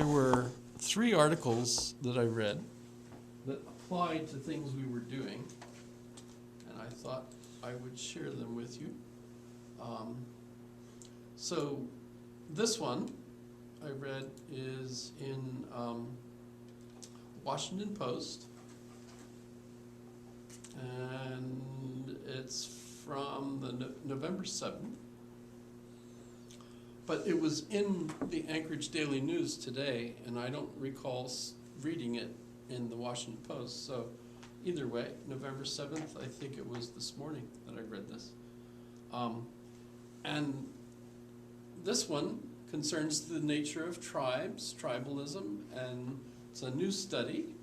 there were 3 articles that I read that applied to things we were doing, and I thought I would share them with you. So this one I read is in Washington Post, and it's from the November 7th. But it was in the Anchorage Daily News today, and I don't recall reading it in the Washington Post. So either way, November 7th, I think it was this morning that I read this. And this one concerns the nature of tribes, tribalism, and it's a new study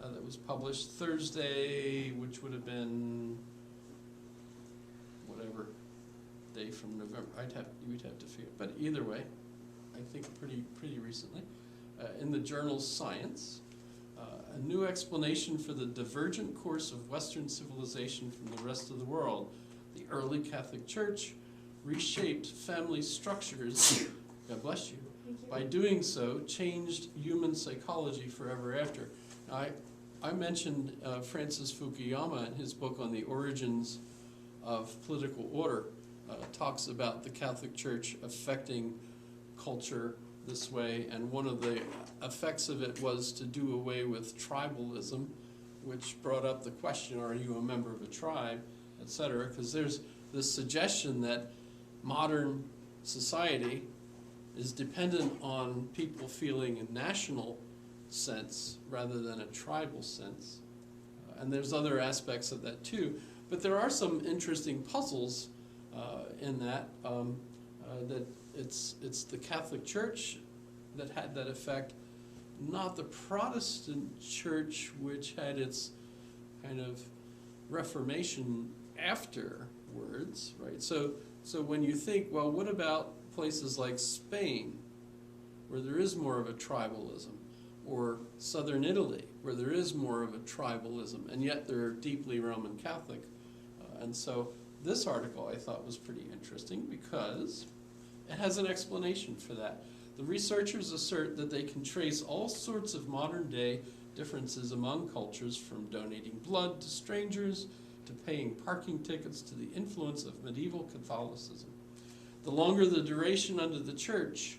that was published Thursday, which would have been whatever day from November. We'd have to figure, but either way, I think pretty recently, in the journal Science, a new explanation for the divergent course of Western civilization from the rest of the world. The early Catholic Church reshaped family structures. God bless you. By doing so, changed human psychology forever after. Now, I mentioned Francis Fukuyama in his book on the origins of political order. Talks about the Catholic Church affecting culture this way, and one of the effects of it was to do away with tribalism, which brought up the question, are you a member of a tribe, etc., because there's this suggestion that modern society is dependent on people feeling a national sense rather than a tribal sense. And there's other aspects of that too, but there are some interesting puzzles in that, that it's the Catholic Church that had that effect, not the Protestant Church, which had its kind of Reformation afterwards, right? So when you think, well, what about places like Spain, where there is more of a tribalism, or southern Italy, where there is more of a tribalism, and yet they're deeply Roman Catholic. And so this article I thought was pretty interesting because it has an explanation for that. The researchers assert that they can trace all sorts of modern day differences among cultures, from donating blood to strangers to paying parking tickets, to the influence of medieval Catholicism. The longer the duration under the church,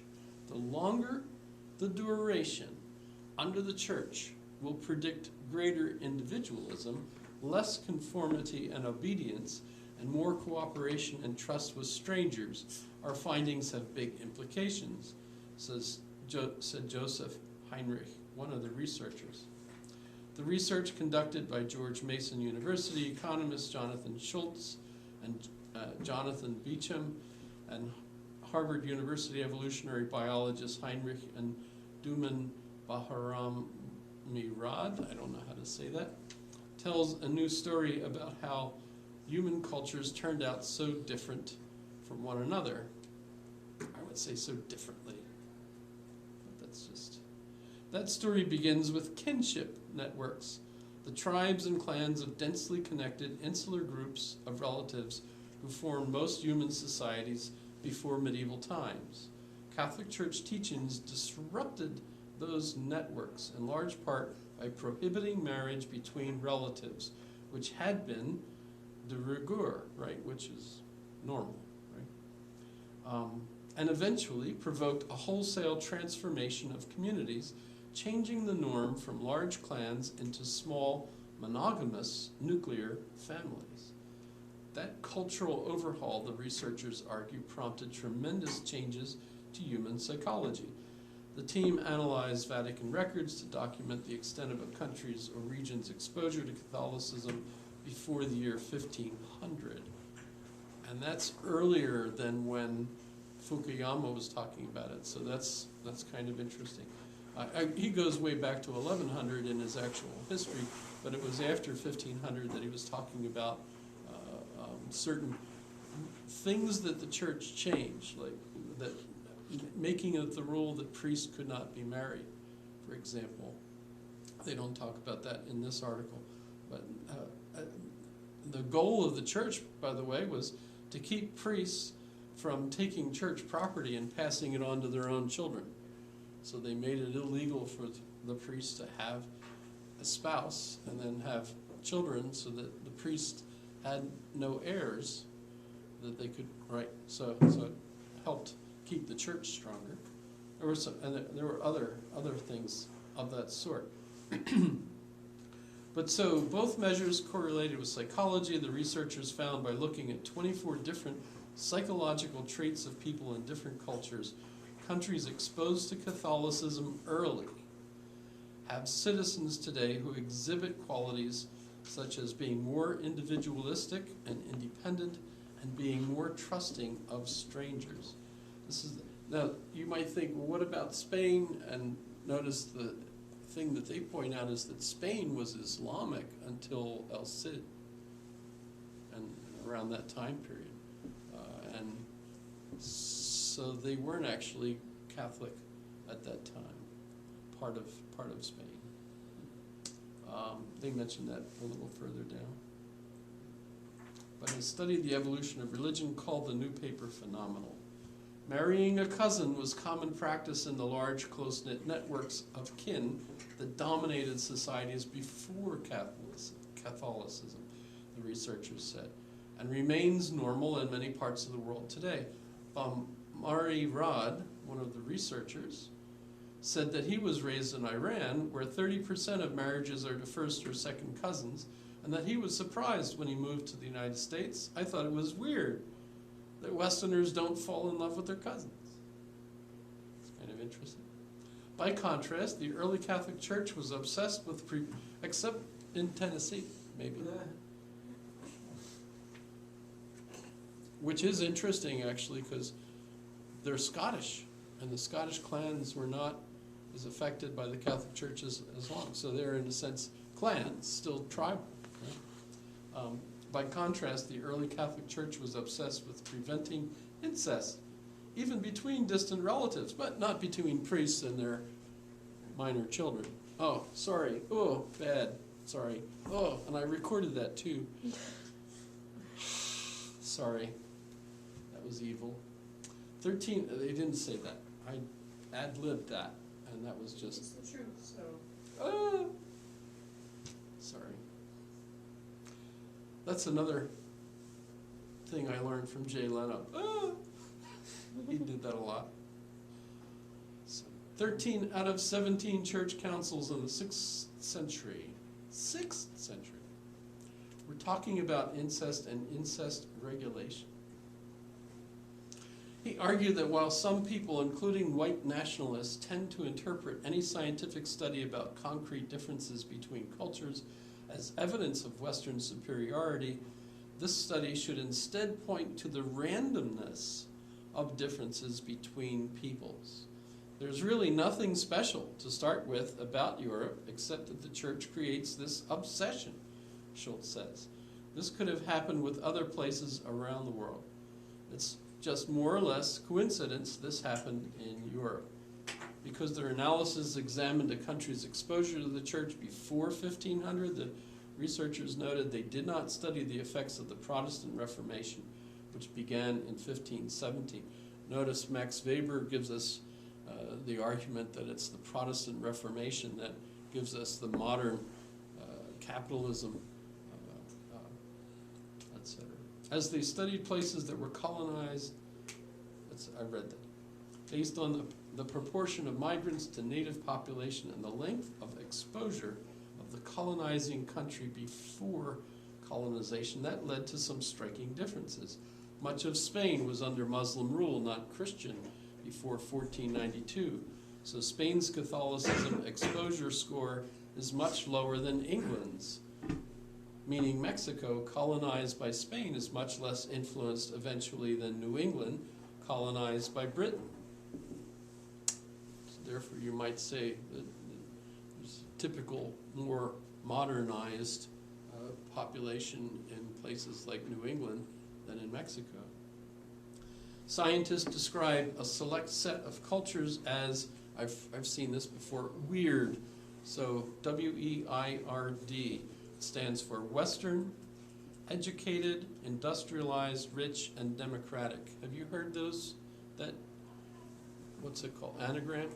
will predict greater individualism, less conformity and obedience, and more cooperation and trust with strangers. Our findings have big implications, said Joseph Heinrich, one of the researchers. The research conducted by George Mason University economists Jonathan Schultz and Jonathan Beecham, and Harvard University evolutionary biologists Heinrich and Duman Bahram Mirad, I don't know how to say that, tells a new story about how human cultures turned out so different from one another. I would say so differently, but that's just... That story begins with kinship networks, the tribes and clans of densely connected insular groups of relatives who formed most human societies before medieval times. Catholic Church teachings disrupted those networks in large part by prohibiting marriage between relatives, which had been de rigueur, right, which is normal, right? And eventually provoked a wholesale transformation of communities, changing the norm from large clans into small, monogamous, nuclear families. That cultural overhaul, the researchers argue, prompted tremendous changes to human psychology. The team analyzed Vatican records to document the extent of a country's or region's exposure to Catholicism before the year 1500. And that's earlier than when Fukuyama was talking about it, so that's kind of interesting. He goes way back to 1100 in his actual history, but it was after 1500 that he was talking about certain things that the church changed, like that, making it the rule that priests could not be married, for example. They don't talk about that in this article, but the goal of the church, by the way, was to keep priests from taking church property and passing it on to their own children. So they made it illegal for the priest to have a spouse and then have children, so that the priest had no heirs that they could, right? So it helped keep the church stronger. There were some, and there were other things of that sort. But so both measures correlated with psychology. The researchers found by looking at 24 different psychological traits of people in different cultures, countries exposed to Catholicism early have citizens today who exhibit qualities such as being more individualistic and independent and being more trusting of strangers. Now, you might think, well, what about Spain? And notice the thing that they point out is that Spain was Islamic until El Cid, and around that time period. And so they weren't actually Catholic at that time, part of Spain. They mentioned that a little further down. But I studied the evolution of religion, called the New Paper phenomenal. Marrying a cousin was common practice in the large, close-knit networks of kin that dominated societies before Catholicism, the researchers said, and remains normal in many parts of the world today. Mari Rad, one of the researchers, said that he was raised in Iran, where 30% of marriages are to first or second cousins, and that he was surprised when he moved to the United States. I thought it was weird that Westerners don't fall in love with their cousins. It's kind of interesting. By contrast, the early Catholic Church was obsessed with, except in Tennessee, maybe. Which is interesting, actually, because they're Scottish, and the Scottish clans were not as affected by the Catholic Church as long. So they're, in a sense, clans, still tribal. Right? By contrast, the early Catholic Church was obsessed with preventing incest, even between distant relatives, but not between priests and their minor children. Oh, sorry. Oh, bad. Sorry. Oh, and I recorded that too. Sorry. That was evil. 13, they didn't say that. I ad-libbed that, and that was just... It's the truth, so... Sorry. That's another thing I learned from Jay Leno. He did that a lot. So, 13 out of 17 church councils in the 6th century. 6th century. We're talking about incest and incest regulation. He argued that while some people, including white nationalists, tend to interpret any scientific study about concrete differences between cultures as evidence of Western superiority, this study should instead point to the randomness of differences between peoples. There's really nothing special to start with about Europe, except that the church creates this obsession, Schultz says. This could have happened with other places around the world. It's just more or less coincidence this happened in Europe. Because their analysis examined a country's exposure to the church before 1500, the researchers noted they did not study the effects of the Protestant Reformation, which began in 1517. Notice Max Weber gives us the argument that it's the Protestant Reformation that gives us the modern capitalism, etc. As they studied places that were colonized, I read that, based on the proportion of migrants to native population and the length of exposure of the colonizing country before colonization, that led to some striking differences. Much of Spain was under Muslim rule, not Christian, before 1492. So Spain's Catholicism exposure score is much lower than England's, meaning Mexico, colonized by Spain, is much less influenced eventually than New England, colonized by Britain. So therefore, you might say that there's a typical, more modernized population in places like New England than in Mexico. Scientists describe a select set of cultures as, I've seen this before, weird. So W-E-I-R-D stands for Western, educated, industrialized, rich, and democratic. Have you heard those? That, what's it called? Anagram?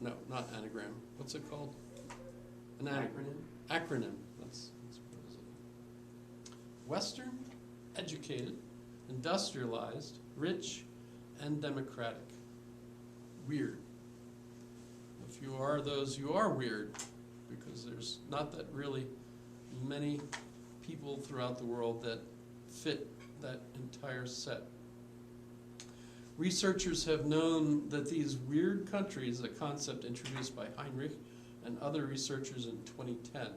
no, not anagram. What's it called? An acronym. Acronym. That's what is it? Western, educated, industrialized, rich, and democratic. Weird. If you are those, you are weird, because there's not that really many people throughout the world that fit that entire set. Researchers have known that these weird countries, a concept introduced by Heinrich and other researchers in 2010,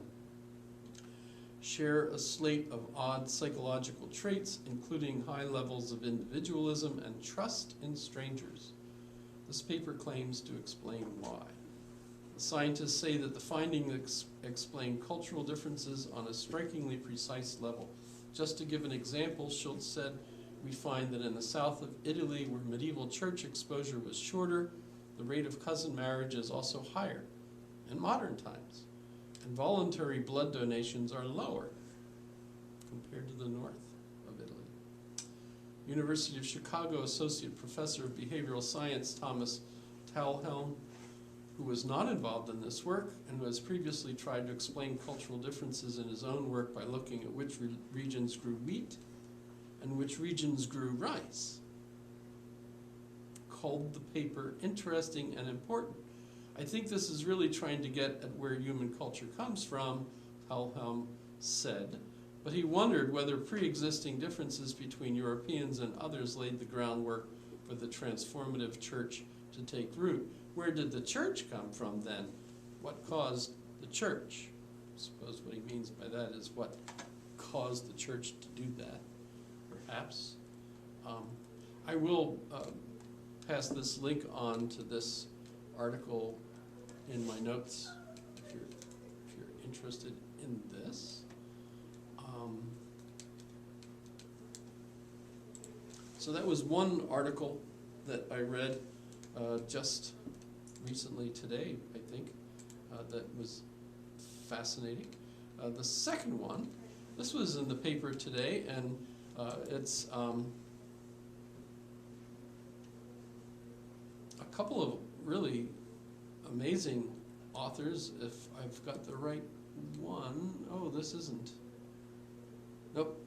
share a slate of odd psychological traits, including high levels of individualism and trust in strangers. This paper claims to explain why. The scientists say that the findings explain cultural differences on a strikingly precise level. Just to give an example, Schultz said, we find that in the south of Italy, where medieval church exposure was shorter, the rate of cousin marriage is also higher in modern times, and voluntary blood donations are lower compared to the north of Italy. University of Chicago Associate Professor of Behavioral Science Thomas Talhelm, who was not involved in this work and who has previously tried to explain cultural differences in his own work by looking at which regions grew wheat and which regions grew rice, called the paper interesting and important. I think this is really trying to get at where human culture comes from, Talhelm said, but he wondered whether pre-existing differences between Europeans and others laid the groundwork for the transformative church to take root. Where did the church come from then? What caused the church? I suppose what he means by that is what caused the church to do that, perhaps. I will pass this link on to this article in my notes if you're interested in this. So that was one article that I read just recently today, I think, that was fascinating. The second one, this was in the paper today, and it's a couple of really amazing authors, if I've got the right one. Oh, this isn't. Nope.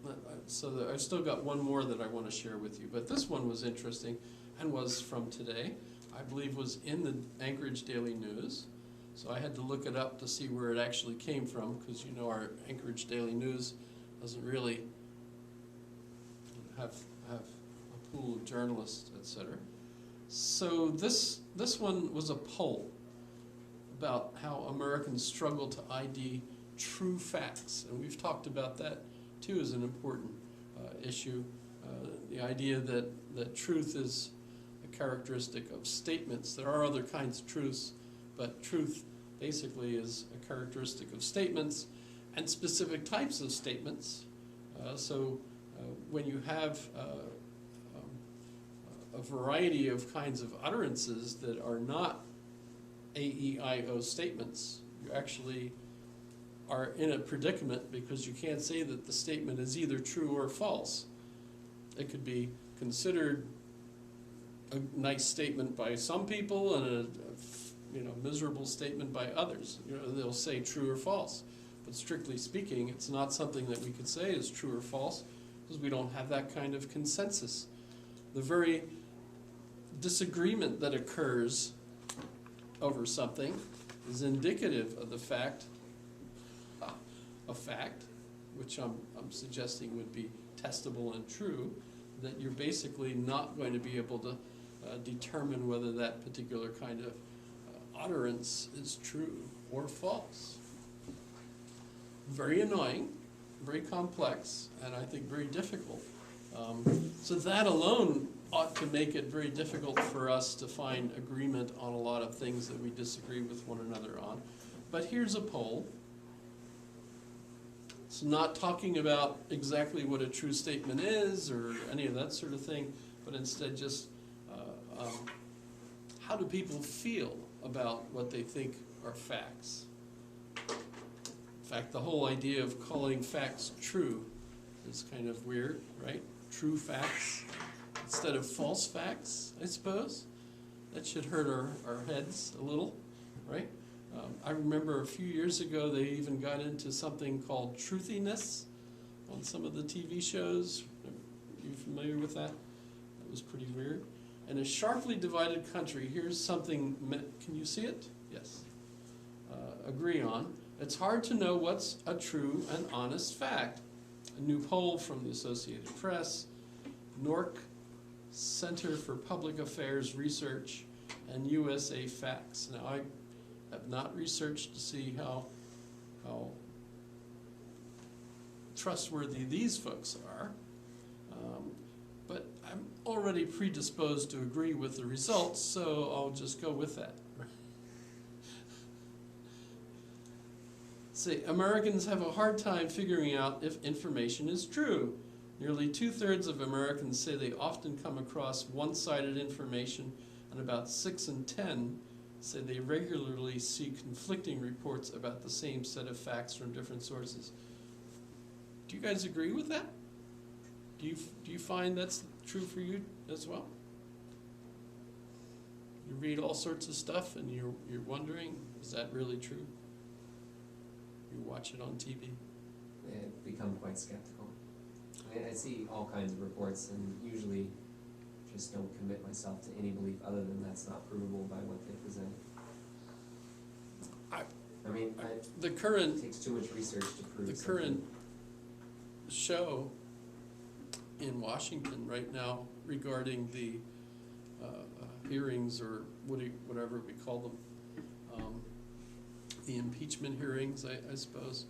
So I've still got one more that I want to share with you, but this one was interesting and was from today. I believe was in the Anchorage Daily News. So I had to look it up to see where it actually came from, because you know our Anchorage Daily News doesn't really have a pool of journalists, etc. So this one was a poll about how Americans struggle to ID true facts, and we've talked about that too as an important issue. The idea that truth is a characteristic of statements. There are other kinds of truths, but truth basically is a characteristic of statements and specific types of statements. So when you have a variety of kinds of utterances that are not A-E-I-O statements, you actually are in a predicament because you can't say that the statement is either true or false. It could be considered a nice statement by some people and a miserable statement by others. They'll say true or false, but strictly speaking, it's not something that we could say is true or false because we don't have that kind of consensus. The very disagreement that occurs over something is indicative of the fact, a fact, which I'm suggesting would be testable and true, that you're basically not going to be able to determine whether that particular kind of utterance is true or false. Very annoying, very complex, and I think very difficult. So that alone ought to make it very difficult for us to find agreement on a lot of things that we disagree with one another on. But here's a poll. It's not talking about exactly what a true statement is or any of that sort of thing, but instead just how do people feel about what they think are facts. In fact, the whole idea of calling facts true is kind of weird, right? True facts instead of false facts, I suppose. That should hurt our heads a little. right? I remember a few years ago they even got into something called truthiness on some of the TV shows. Are you familiar with that? That was pretty weird. In a sharply divided country, here's something, can you see it? Yes. Agree on. It's hard to know what's a true and honest fact. A new poll from the Associated Press, NORC, Center for Public Affairs Research, and USA Facts. Now, I have not researched to see how trustworthy these folks are, but I'm already predisposed to agree with the results, so I'll just go with that. See, Americans have a hard time figuring out if information is true. Nearly 2/3 of Americans say they often come across one-sided information, and about 6 in 10 say they regularly see conflicting reports about the same set of facts from different sources. Do you guys agree with that? Do you find that's true for you as well? You read all sorts of stuff and you're wondering, is that really true? You watch it on TV. I've become quite skeptical. I see all kinds of reports and usually just don't commit myself to any belief other than that's not provable by what they present. It takes too much research to prove the something. current show in Washington right now regarding the hearings, or whatever we call them, the impeachment hearings, I suppose.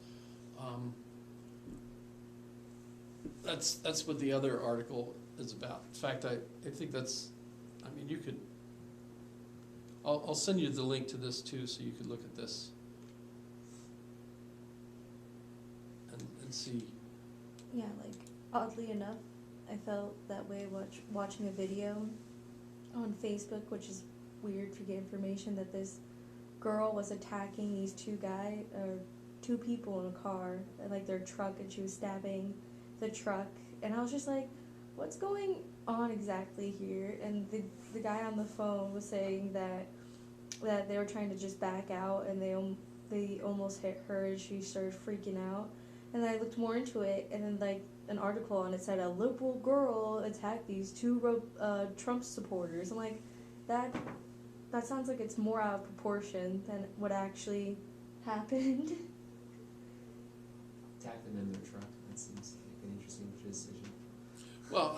That's what the other article is about. In fact, I think that's, you could, I'll send you the link to this too, so you could look at this and see. Yeah, like, oddly enough, I felt that way watching a video on Facebook, which is weird to get information that this girl was attacking these two people in a car, like their truck, and she was stabbing the truck, and I was just like, what's going on exactly here? And the guy on the phone was saying that they were trying to just back out, and they almost hit her, and she started freaking out. And then I looked more into it, and then like an article on it said a liberal girl attacked these two Trump supporters. I'm like, that sounds like it's more out of proportion than what actually happened. Attack them in their truck. That seems like an interesting decision. Well,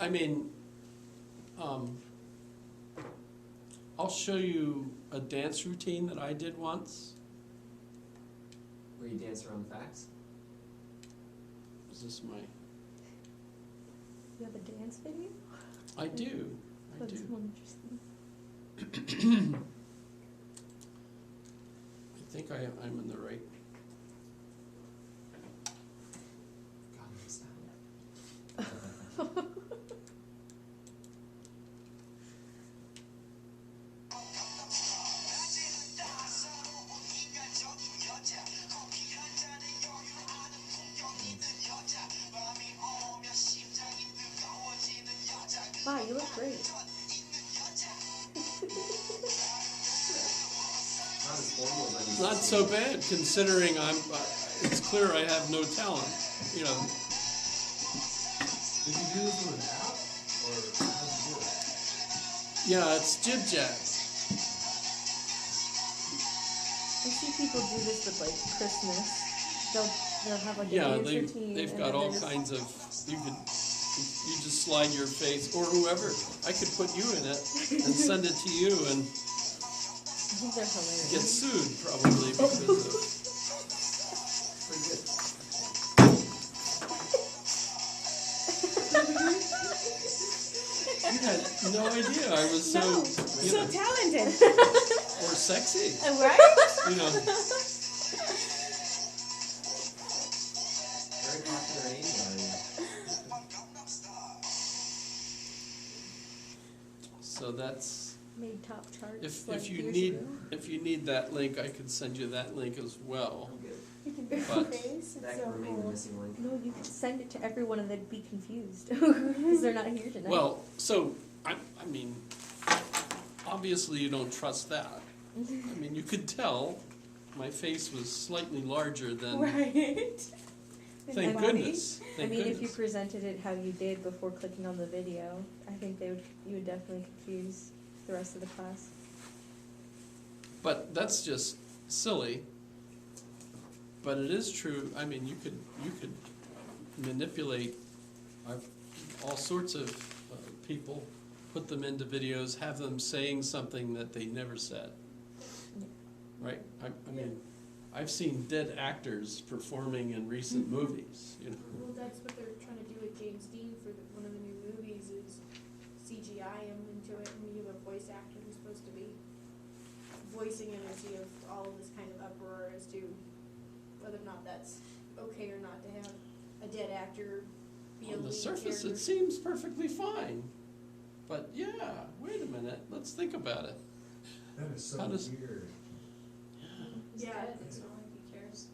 I'll show you a dance routine that I did once. Where you dance around the facts? Is this my... You have a dance video? I do. That's more interesting. I think I'm in the right... Gangnam Style. Wow, you look great. Not so bad, considering it's clear I have no talent, you know. Did you do this with an app, or how did you do it? Yeah, it's Jib Jab. I see people do this with like Christmas. They'll have like a Yeah, dance routine. they've and got then all they're just- kinds of, you just slide your face, or whoever, I could put you in it and send it to you and I think they're hilarious. get sued probably because of, Pretty good. you had no idea I was so, No, you so know, talented, or sexy, right? you know. Very popular in India. So that's, Made top charts. if you need that link, I could send you that link as well. I'm good. You can do But- your face. That It's so can remain the cool. missing link. No, you could send it to everyone and they'd be confused because they're not here tonight. Well, so, I mean, obviously you don't trust that. I mean, you could tell my face was slightly larger than, Right. thank Body. goodness, I thank mean, if you goodness. presented it how you did before clicking on the video, I think you would definitely confuse the rest of the class. But that's just silly. But it is true, I mean, you could manipulate all sorts of people, put them into videos, have them saying something that they never said. Right? I mean, I've seen dead actors performing in recent movies, you know. Well, that's what they're trying to do with James Dean for one of the new movies is CGI him into it, and you have a voice actor who's supposed to be voicing him as you have all of this kind of uproar as to whether or not that's okay or not to have a dead actor be a On the lead surface, character. it seems perfectly fine. But yeah, wait a minute, let's think about it. That is so How does- weird. Yeah, It's not like he cares.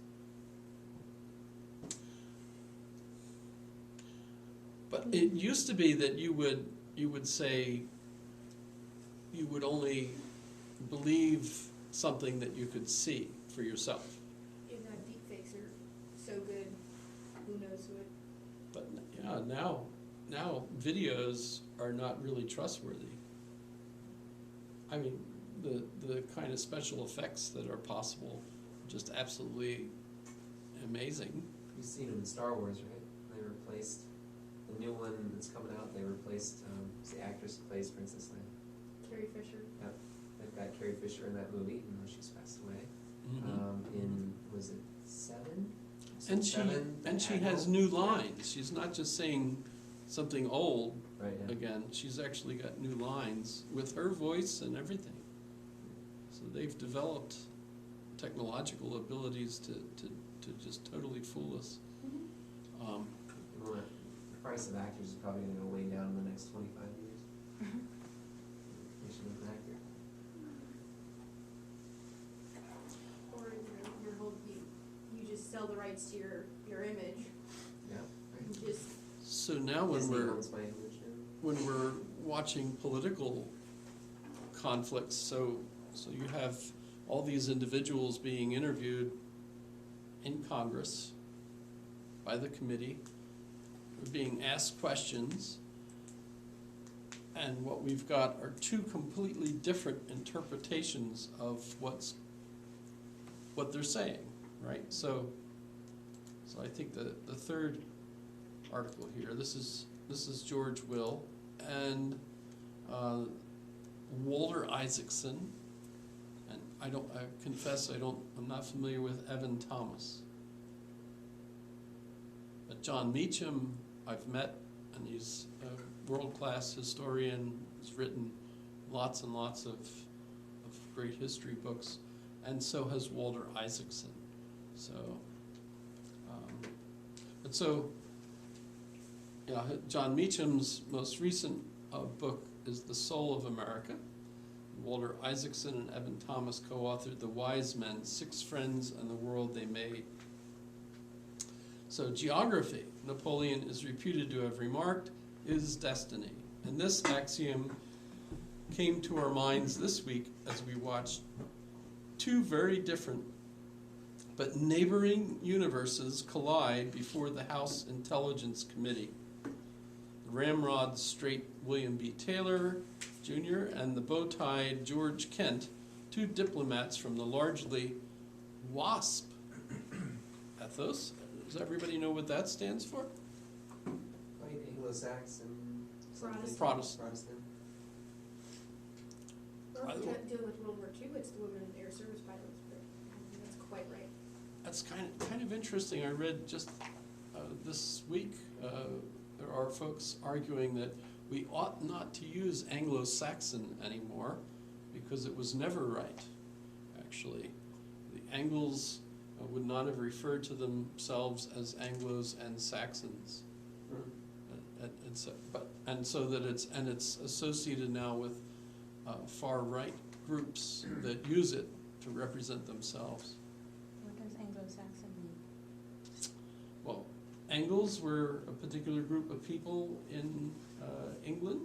But it used to be that you would say, you would only believe something that you could see for yourself. and that deepfakes are so good, who knows who it. But yeah, now videos are not really trustworthy. I mean, the kind of special effects that are possible are just absolutely amazing. You've seen them in Star Wars, right? They replaced the new one that's coming out. They replaced the actress who plays Princess Leia. Carrie Fisher. They've got Carrie Fisher in that movie, even though she's passed away. Mhm. In was it Seven? And she Seven, and she Admiral? has new lines. She's not just saying something old Right. Yeah. again. She's actually got new lines with her voice and everything. So they've developed technological abilities to just totally fool us. Well, the price of actors is probably going to go way down in the next 25 years. Creation of an actor. Or your whole, you just sell the rights to your image, Yeah. you Right. just, So now Disney owns my image now. when we're watching political conflicts, so you have all these individuals being interviewed in Congress by the committee, being asked questions, and what we've got are two completely different interpretations of what they're saying, right? So I think the third article here, this is George Will and Walter Isaacson, and I confess I'm not familiar with Evan Thomas. But John Meacham I've met, and he's a world-class historian. He's written lots and lots of great history books, and so has Walter Isaacson. So, John Meacham's most recent book is The Soul of America. Walter Isaacson and Evan Thomas co-authored The Wise Men, 6 Friends and the World They Made. So geography, Napoleon is reputed to have remarked, is destiny. And this axiom came to our minds this week as we watched 2 very different but neighboring universes collide before the House Intelligence Committee. The ramrod straight William B. Taylor Jr. and the bow-tied George Kent, 2 diplomats from the largely WASP ethos. Does everybody know what that stands for? White Anglo-Saxon. something. Protestant. or By if the you're way- dealing with World War II, it's the women air service pilots, but I don't think that's quite right. That's kind of interesting. I read just this week, there are folks arguing that we ought not to use Anglo-Saxon anymore because it was never right, actually. The Angles would not have referred to themselves as Anglos and Saxons. So that it's associated now with far-right groups that use it to represent themselves. What does Anglo-Saxon mean? Well, Angles were a particular group of people in England,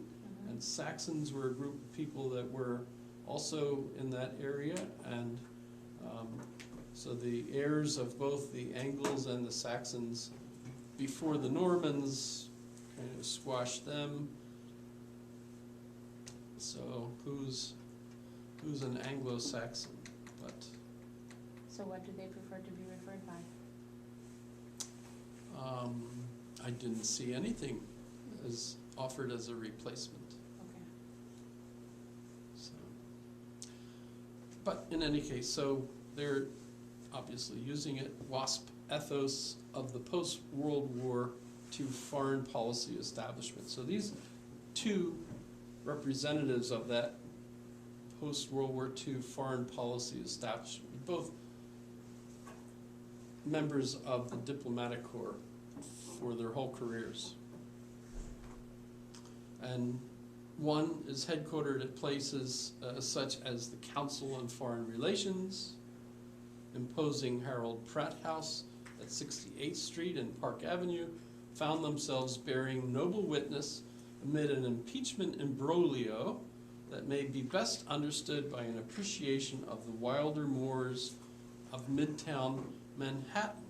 and Saxons were a group of people that were also in that area, and so the heirs of both the Angles and the Saxons before the Normans kind of squashed them. So who's an Anglo-Saxon? But So what do they prefer to be referred by? I didn't see anything as offered as a replacement. Okay. So, but in any case, so they're obviously using it. WASP ethos of the post-World War II foreign policy establishment. So these two representatives of that post-World War II foreign policy establishment, both members of the diplomatic corps for their whole careers. And one is headquartered at places such as the Council on Foreign Relations, imposing Harold Pratt House at 68th Street and Park Avenue, found themselves bearing noble witness amid an impeachment imbroglio that may be best understood by an appreciation of the wilder moors of Midtown Manhattan.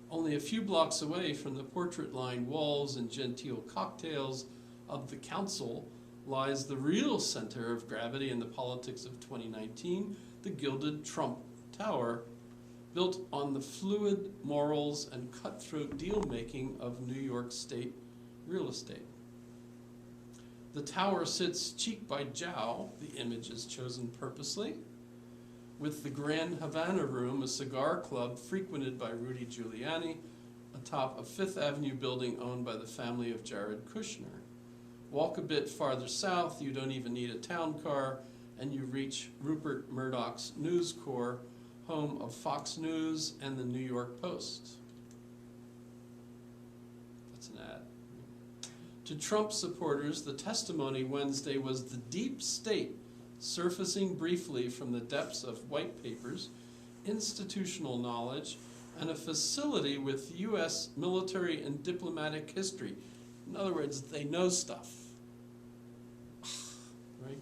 Only a few blocks away from the portrait-lined walls and genteel cocktails of the council lies the real center of gravity in the politics of 2019, the gilded Trump Tower, built on the fluid morals and cutthroat deal-making of New York State real estate. The tower sits cheek by jowl, the image is chosen purposely, with the Grand Havana Room, a cigar club frequented by Rudy Giuliani, atop a Fifth Avenue building owned by the family of Jared Kushner. Walk a bit farther south, you don't even need a town car, and you reach Rupert Murdoch's News Corps, home of Fox News and the New York Post. That's an ad. To Trump supporters, the testimony Wednesday was the deep state surfacing briefly from the depths of white papers, institutional knowledge, and a facility with U.S. military and diplomatic history. In other words, they know stuff. Right?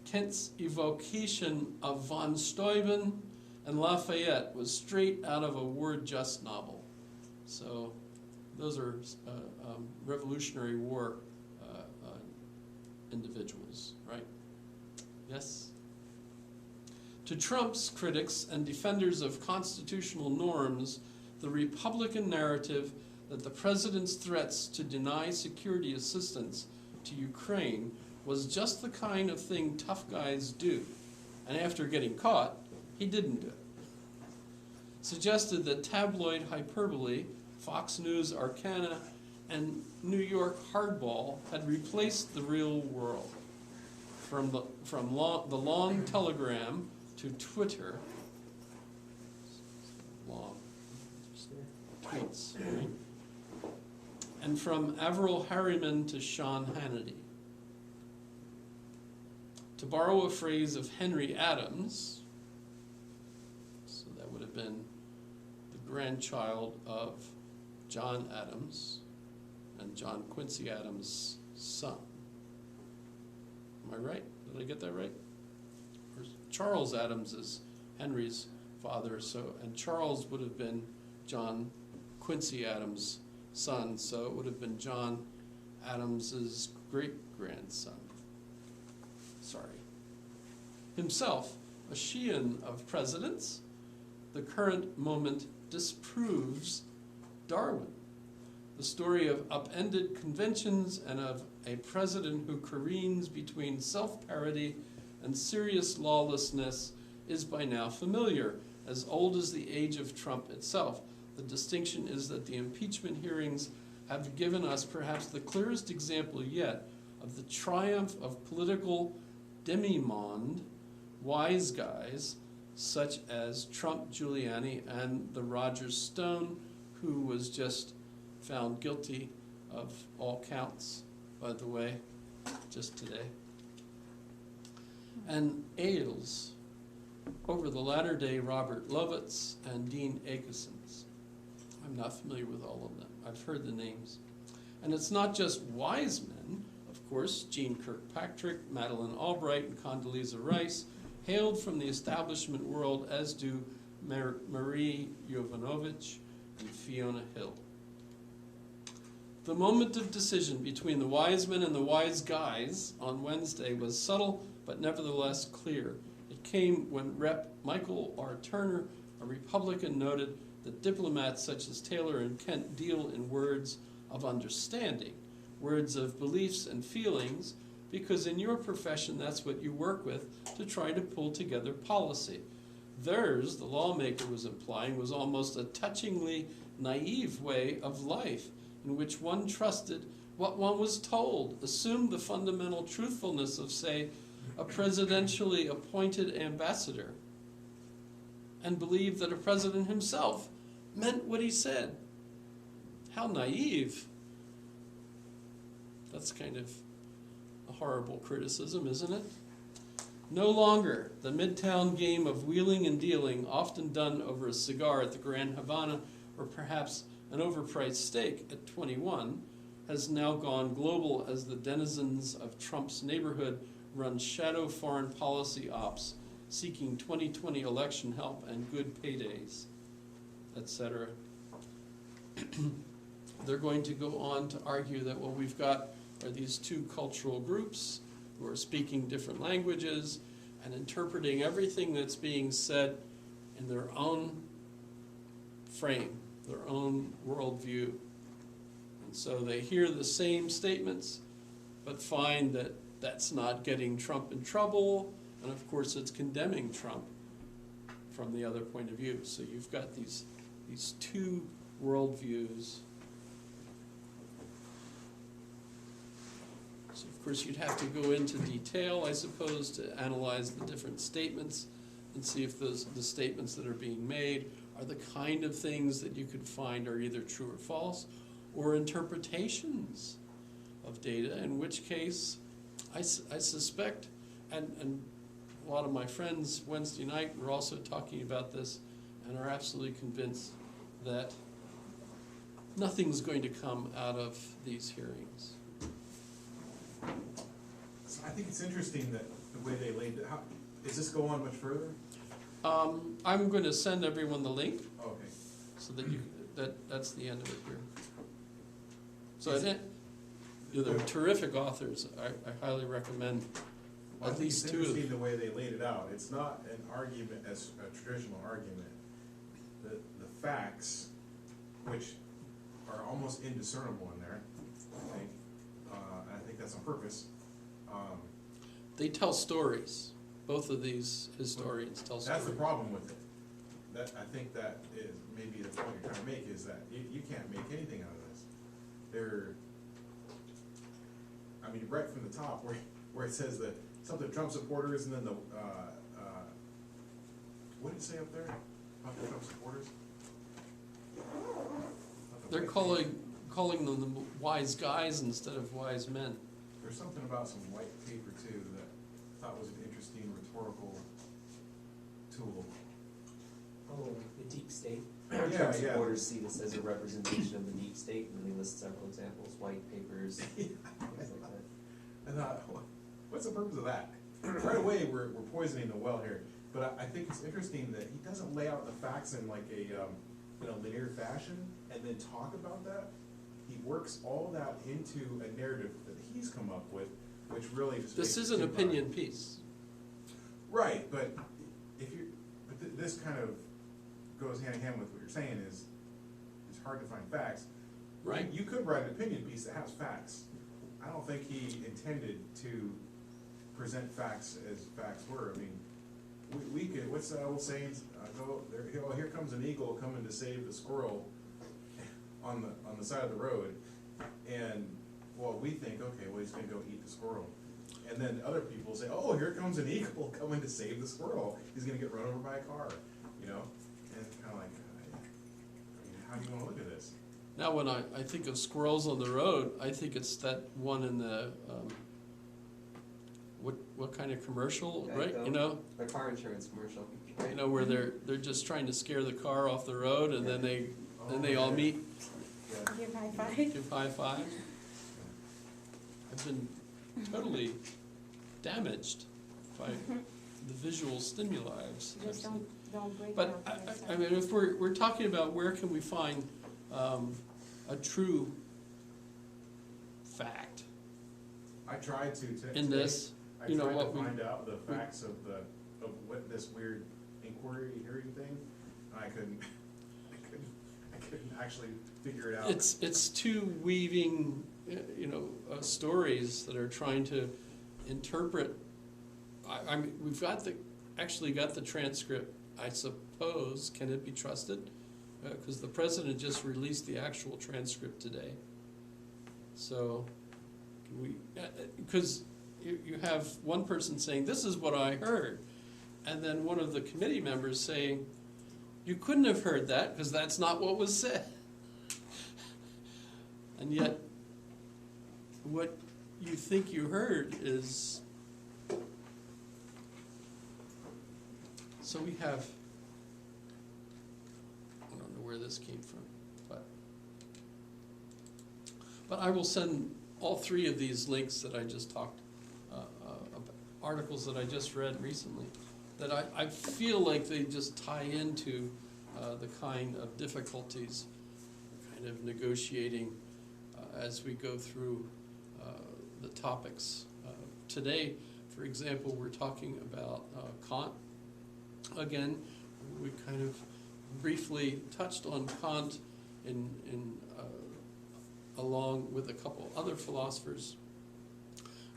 Kent's evocation of von Steuben and Lafayette was straight out of a Ward Just novel. So those are Revolutionary War individuals, right? Yes? To Trump's critics and defenders of constitutional norms, the Republican narrative that the president's threats to deny security assistance to Ukraine was just the kind of thing tough guys do. And after getting caught, he didn't do it. Suggested that tabloid hyperbole, Fox News arcana, and New York hardball had replaced the real world. From the long telegram to Twitter, long tweets, right? And from Averell Harriman to Sean Hannity. To borrow a phrase of Henry Adams, so that would have been the grandchild of John Adams and John Quincy Adams' son. Am I right? Did I get that right? Or Charles Adams is Henry's father, so, and Charles would have been John Quincy Adams' son, so it would have been John Adams's great-grandson. Sorry. Himself, a Sheehan of presidents, the current moment disproves Darwin. The story of upended conventions and of a president who careens between self-parody and serious lawlessness is by now familiar, as old as the age of Trump itself. The distinction is that the impeachment hearings have given us perhaps the clearest example yet of the triumph of political demimonde, wise guys, such as Trump, Giuliani, and the Roger Stone, who was just found guilty of all counts, by the way, just today. And Ailes, over the latter-day Robert Lovitz and Dean Aikesons. I'm not familiar with all of them. I've heard the names. And it's not just wise men, of course, Jean Kirkpatrick, Madeleine Albright, and Condoleezza Rice hailed from the establishment world, as do Marie Yovanovitch and Fiona Hill. The moment of decision between the wise men and the wise guys on Wednesday was subtle but nevertheless clear. It came when Rep. Michael R. Turner, a Republican, noted that diplomats such as Taylor and Kent deal in words of understanding, words of beliefs and feelings, because in your profession that's what you work with to try to pull together policy. Theirs, the lawmaker was implying, was almost a touchingly naive way of life, in which one trusted what one was told, assumed the fundamental truthfulness of, say, a presidentially appointed ambassador, and believed that a president himself meant what he said. How naive. That's kind of a horrible criticism, isn't it? No longer the midtown game of wheeling and dealing, often done over a cigar at the Grand Havana, or perhaps an overpriced steak at 21, has now gone global as the denizens of Trump's neighborhood run shadow foreign policy ops, seeking 2020 election help and good paydays, etc. They're going to go on to argue that what we've got are these two cultural groups who are speaking different languages and interpreting everything that's being said in their own frame, their own worldview. And so they hear the same statements, but find that that's not getting Trump in trouble, and of course it's condemning Trump from the other point of view. So you've got these two worldviews. So of course you'd have to go into detail, I suppose, to analyze the different statements and see if the statements that are being made are the kind of things that you could find are either true or false, or interpretations of data, in which case I suspect, and a lot of my friends Wednesday night were also talking about this and are absolutely convinced that nothing's going to come out of these hearings. So I think it's interesting that the way they laid it, how, does this go on much further? I'm going to send everyone the link Okay. so that that's the end of it here. So Is I think they're terrific authors. I highly recommend Well, I at think least it's two of interesting them. the way they laid it out. It's not an argument as a traditional argument. The facts, which are almost indiscernible in there, I think, and I think that's on purpose. They tell stories. Both of these historians tell stories. That's the problem with it. That, I think that is maybe the point you're trying to make, is that you can't make anything out of this. I mean, right from the top, where it says that something Trump supporters, and then the, what did it say up there about the Trump supporters? They're calling them the wise guys instead of wise men. There's something about some white paper too that I thought was an interesting rhetorical tool. Oh, the deep state. Yeah, Trump yeah. supporters see this as a representation of the deep state, and then they list several examples, white papers, things like that. I thought, what's the purpose of that? Right away, we're poisoning the well here. But I think it's interesting that he doesn't lay out the facts in like a linear fashion and then talk about that. He works all that into a narrative that he's come up with, which really just This makes is an it too hard. opinion piece. Right, but this kind of goes hand in hand with what you're saying is it's hard to find facts. Right. You could write an opinion piece that has facts. I don't think he intended to present facts as facts were. I mean, we could, what's the old saying? Go there. Oh, here comes an eagle coming to save the squirrel on the side of the road, and well, we think, okay, well, he's gonna go eat the squirrel. And then other people say, oh, here comes an eagle coming to save the squirrel. He's gonna get run over by a car, you know? And it's kinda like, I mean, how do you wanna look at this? Now when I think of squirrels on the road, I think it's that one in the, what kind of commercial, right? Geico. You know, A car insurance commercial, right? you know, where they're just trying to scare the car off the road, and then they all yeah. meet, Yeah. Give high five. give high five. I've been totally damaged by the visual stimuli I've seen. Just don't break But down. I mean, if we're talking about where can we find a true fact I tried to in this, I you know, tried to what we, find out the facts of what this weird inquiry hearing thing, and I couldn't actually figure it out. it's two weaving, you know, stories that are trying to interpret. I mean, we've actually got the transcript. I suppose, can it be trusted? Because the president just released the actual transcript today. So, because you have one person saying, this is what I heard, and then one of the committee members saying, you couldn't have heard that because that's not what was said. And yet, what you think you heard is, so we have, I don't know where this came from, but I will send all three of these links that I just talked about, articles that I just read recently, that I feel like they just tie into the kind of difficulties, kind of negotiating as we go through the topics. Today, for example, we're talking about Kant. Again, we kind of briefly touched on Kant along with a couple other philosophers,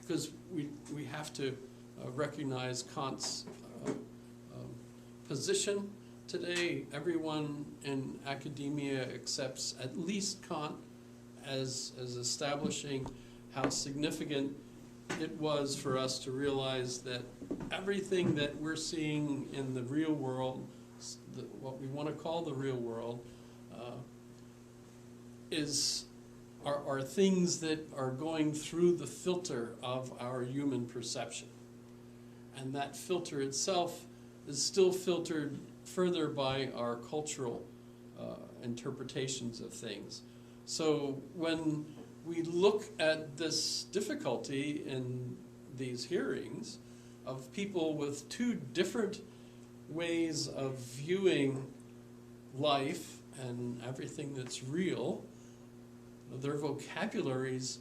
because we have to recognize Kant's position. Today, everyone in academia accepts at least Kant as establishing how significant it was for us to realize that everything that we're seeing in the real world, what we want to call the real world, are things that are going through the filter of our human perception. And that filter itself is still filtered further by our cultural interpretations of things. So when we look at this difficulty in these hearings of people with two different ways of viewing life and everything that's real, their vocabularies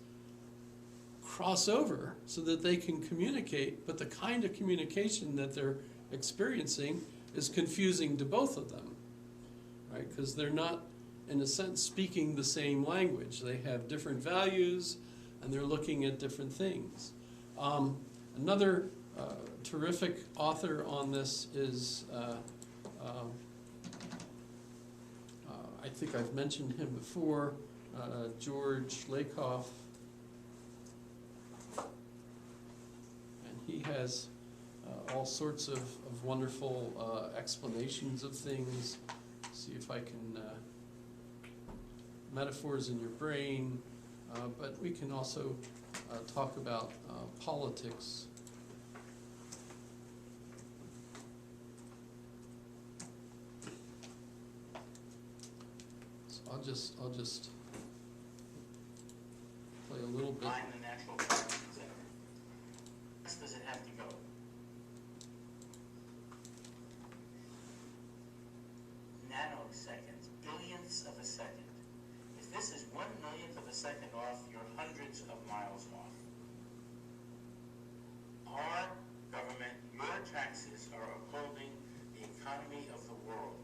cross over so that they can communicate, but the kind of communication that they're experiencing is confusing to both of them, right? Because they're not, in a sense, speaking the same language. They have different values, and they're looking at different things. Another terrific author on this is, I think I've mentioned him before, George Lakoff. And he has all sorts of wonderful explanations of things. See if I can, metaphors in your brain, but we can also talk about politics. So I'll just play a little bit. Find the natural parameters there. Where does it have to go? Nanoseconds, billionths of a second. If this is 1/1,000,000th of a second off, you're hundreds of miles off. Our government, your taxes are upholding the economy of the world,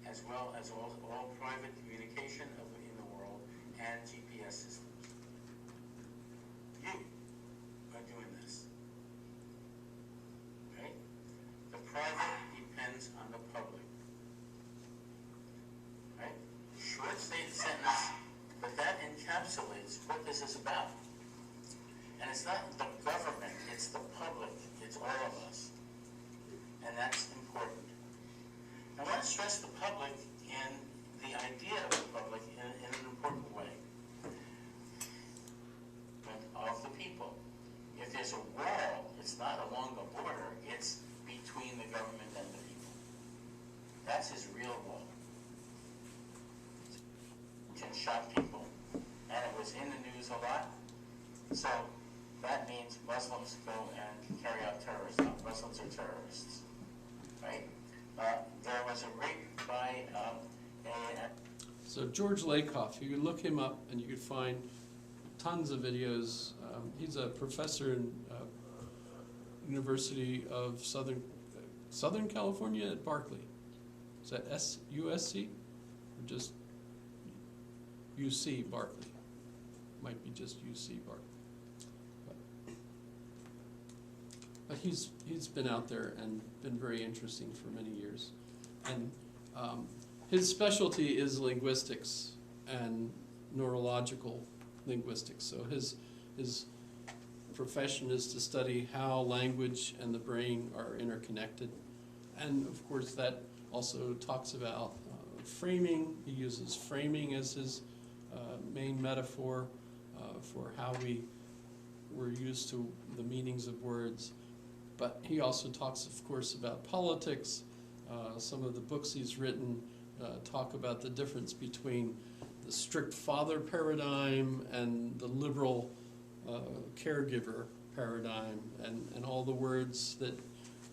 as well as all private communication in the world and GPS systems. You are doing this. Okay? The private depends on the public. Right? Short sentence, but that encapsulates what this is about. And it's not the government, it's the public, it's all of us. And that's important. I want to stress the public and the idea of the public in an important way. Of the people. If there's a wall, it's not along the border, it's between the government and the people. That's his real wall. It can shock people, and it was in the news a lot. So that means Muslims go and carry out terrorism. Muslims are terrorists, right? There was a rape by So George Lakoff, you could look him up and you could find tons of videos. He's a professor in University of Southern California at Berkeley. Is that USC or just UC Berkeley? Might be just UC Berkeley. But he's been out there and been very interesting for many years. And his specialty is linguistics and neurological linguistics. So his profession is to study how language and the brain are interconnected. And of course that also talks about framing. He uses framing as his main metaphor for how we're used to the meanings of words. But he also talks, of course, about politics. Some of the books he's written talk about the difference between the strict father paradigm and the liberal caregiver paradigm, and all the words that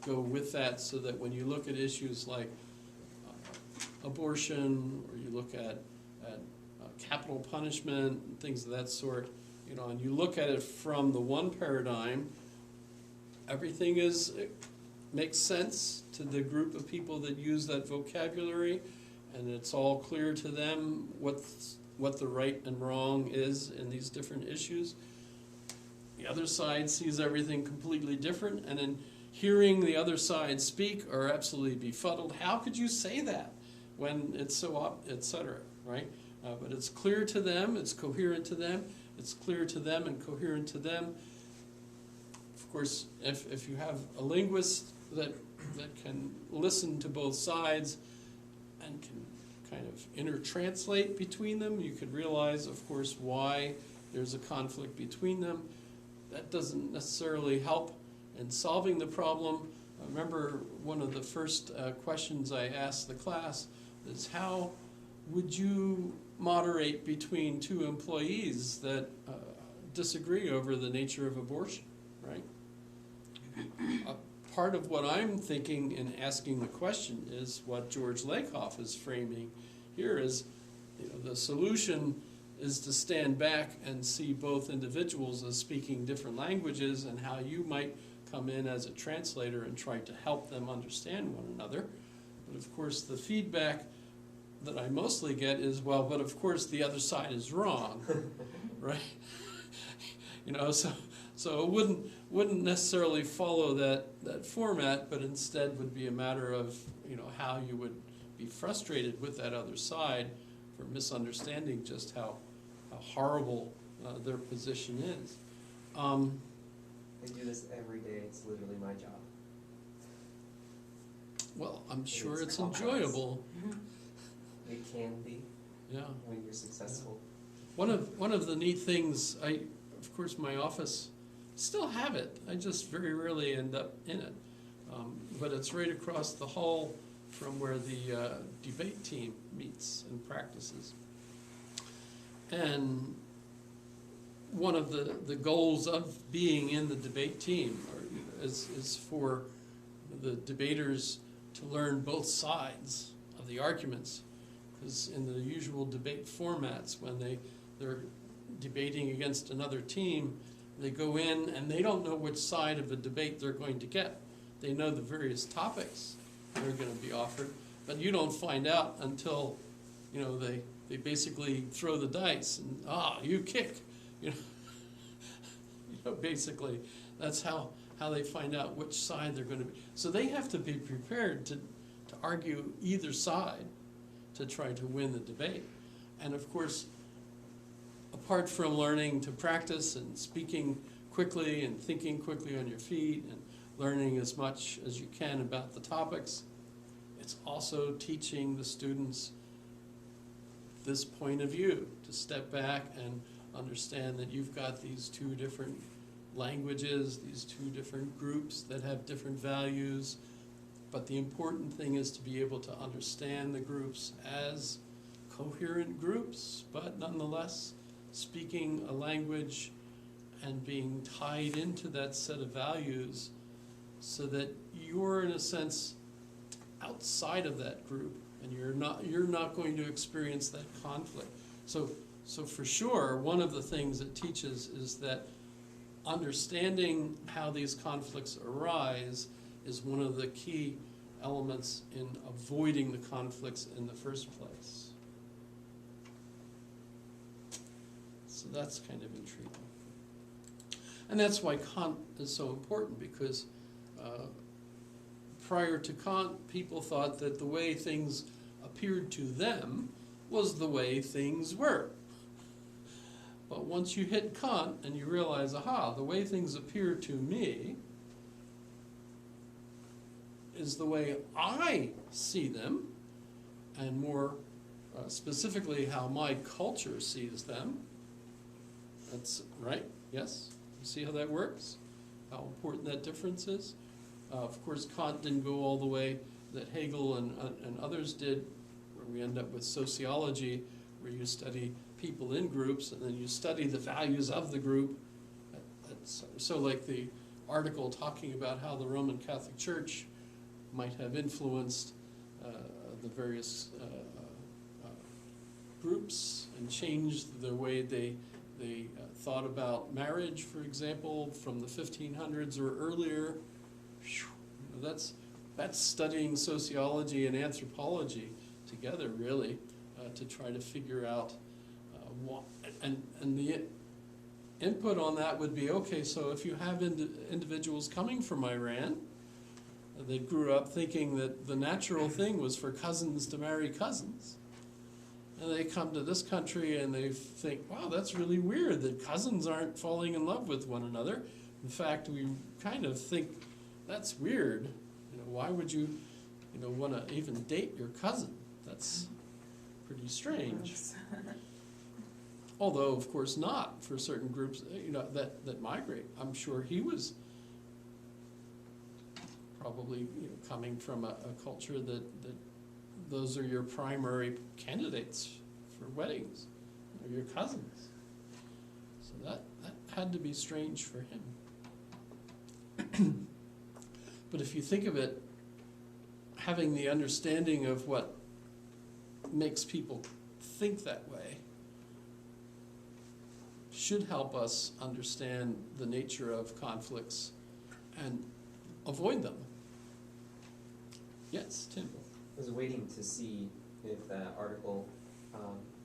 go with that, so that when you look at issues like abortion, or you look at capital punishment, and things of that sort, you know, and you look at it from the one paradigm, everything makes sense to the group of people that use that vocabulary, and it's all clear to them what the right and wrong is in these different issues. The other side sees everything completely different, and in hearing the other side speak are absolutely befuddled. How could you say that when it's so, etc., right? But it's clear to them, it's coherent to them, it's clear to them and coherent to them. Of course, if you have a linguist that can listen to both sides and can kind of intertranslate between them, you could realize, of course, why there's a conflict between them. That doesn't necessarily help in solving the problem. I remember one of the first questions I asked the class is, how would you moderate between two employees that disagree over the nature of abortion, right? Part of what I'm thinking in asking the question is what George Lakoff is framing here is, you know, the solution is to stand back and see both individuals as speaking different languages, and how you might come in as a translator and try to help them understand one another. But of course the feedback that I mostly get is, well, but of course the other side is wrong, right? You know, so it wouldn't necessarily follow that format, but instead would be a matter of, you know, how you would be frustrated with that other side for misunderstanding just how horrible their position is. I do this every day. It's literally my job. Well, I'm sure It's it's complex. enjoyable. It can be Yeah. when you're successful. One of the neat things, of course, my office still have it. I just very rarely end up in it. But it's right across the hall from where the debate team meets and practices. And one of the goals of being in the debate team is for the debaters to learn both sides of the arguments. Because in the usual debate formats, when they're debating against another team, they go in and they don't know which side of a debate they're going to get. They know the various topics that are going to be offered, but you don't find out until, you know, they basically throw the dice and, you kick, you know. You know, basically that's how they find out which side they're going to be. So they have to be prepared to argue either side to try to win the debate. And of course, apart from learning to practice and speaking quickly and thinking quickly on your feet and learning as much as you can about the topics, it's also teaching the students this point of view, to step back and understand that you've got these two different languages, these two different groups that have different values, but the important thing is to be able to understand the groups as coherent groups, but nonetheless speaking a language and being tied into that set of values so that you're, in a sense, outside of that group, and you're not going to experience that conflict. So for sure, one of the things it teaches is that understanding how these conflicts arise is one of the key elements in avoiding the conflicts in the first place. So that's kind of intriguing. And that's why Kant is so important, because prior to Kant, people thought that the way things appeared to them was the way things were. But once you hit Kant and you realize, aha, the way things appear to me is the way I see them, and more specifically how my culture sees them. That's right, yes? You see how that works? How important that difference is? Of course, Kant didn't go all the way that Hegel and others did, where we end up with sociology, where you study people in groups, and then you study the values of the group. So like the article talking about how the Roman Catholic Church might have influenced the various groups and changed the way they thought about marriage, for example, from the 1500s or earlier. That's studying sociology and anthropology together, really, to try to figure out what, and the input on that would be, okay, so if you have individuals coming from Iran, they grew up thinking that the natural thing was for cousins to marry cousins. And they come to this country and they think, wow, that's really weird that cousins aren't falling in love with one another. In fact, we kind of think that's weird. Why would you, want to even date your cousin? That's pretty strange. Although, of course, not for certain groups, that migrate. I'm sure he was probably coming from a culture that those are your primary candidates for weddings, or your cousins. So that had to be strange for him. But if you think of it, having the understanding of what makes people think that way should help us understand the nature of conflicts and avoid them. Yes, Tim. I was waiting to see if that article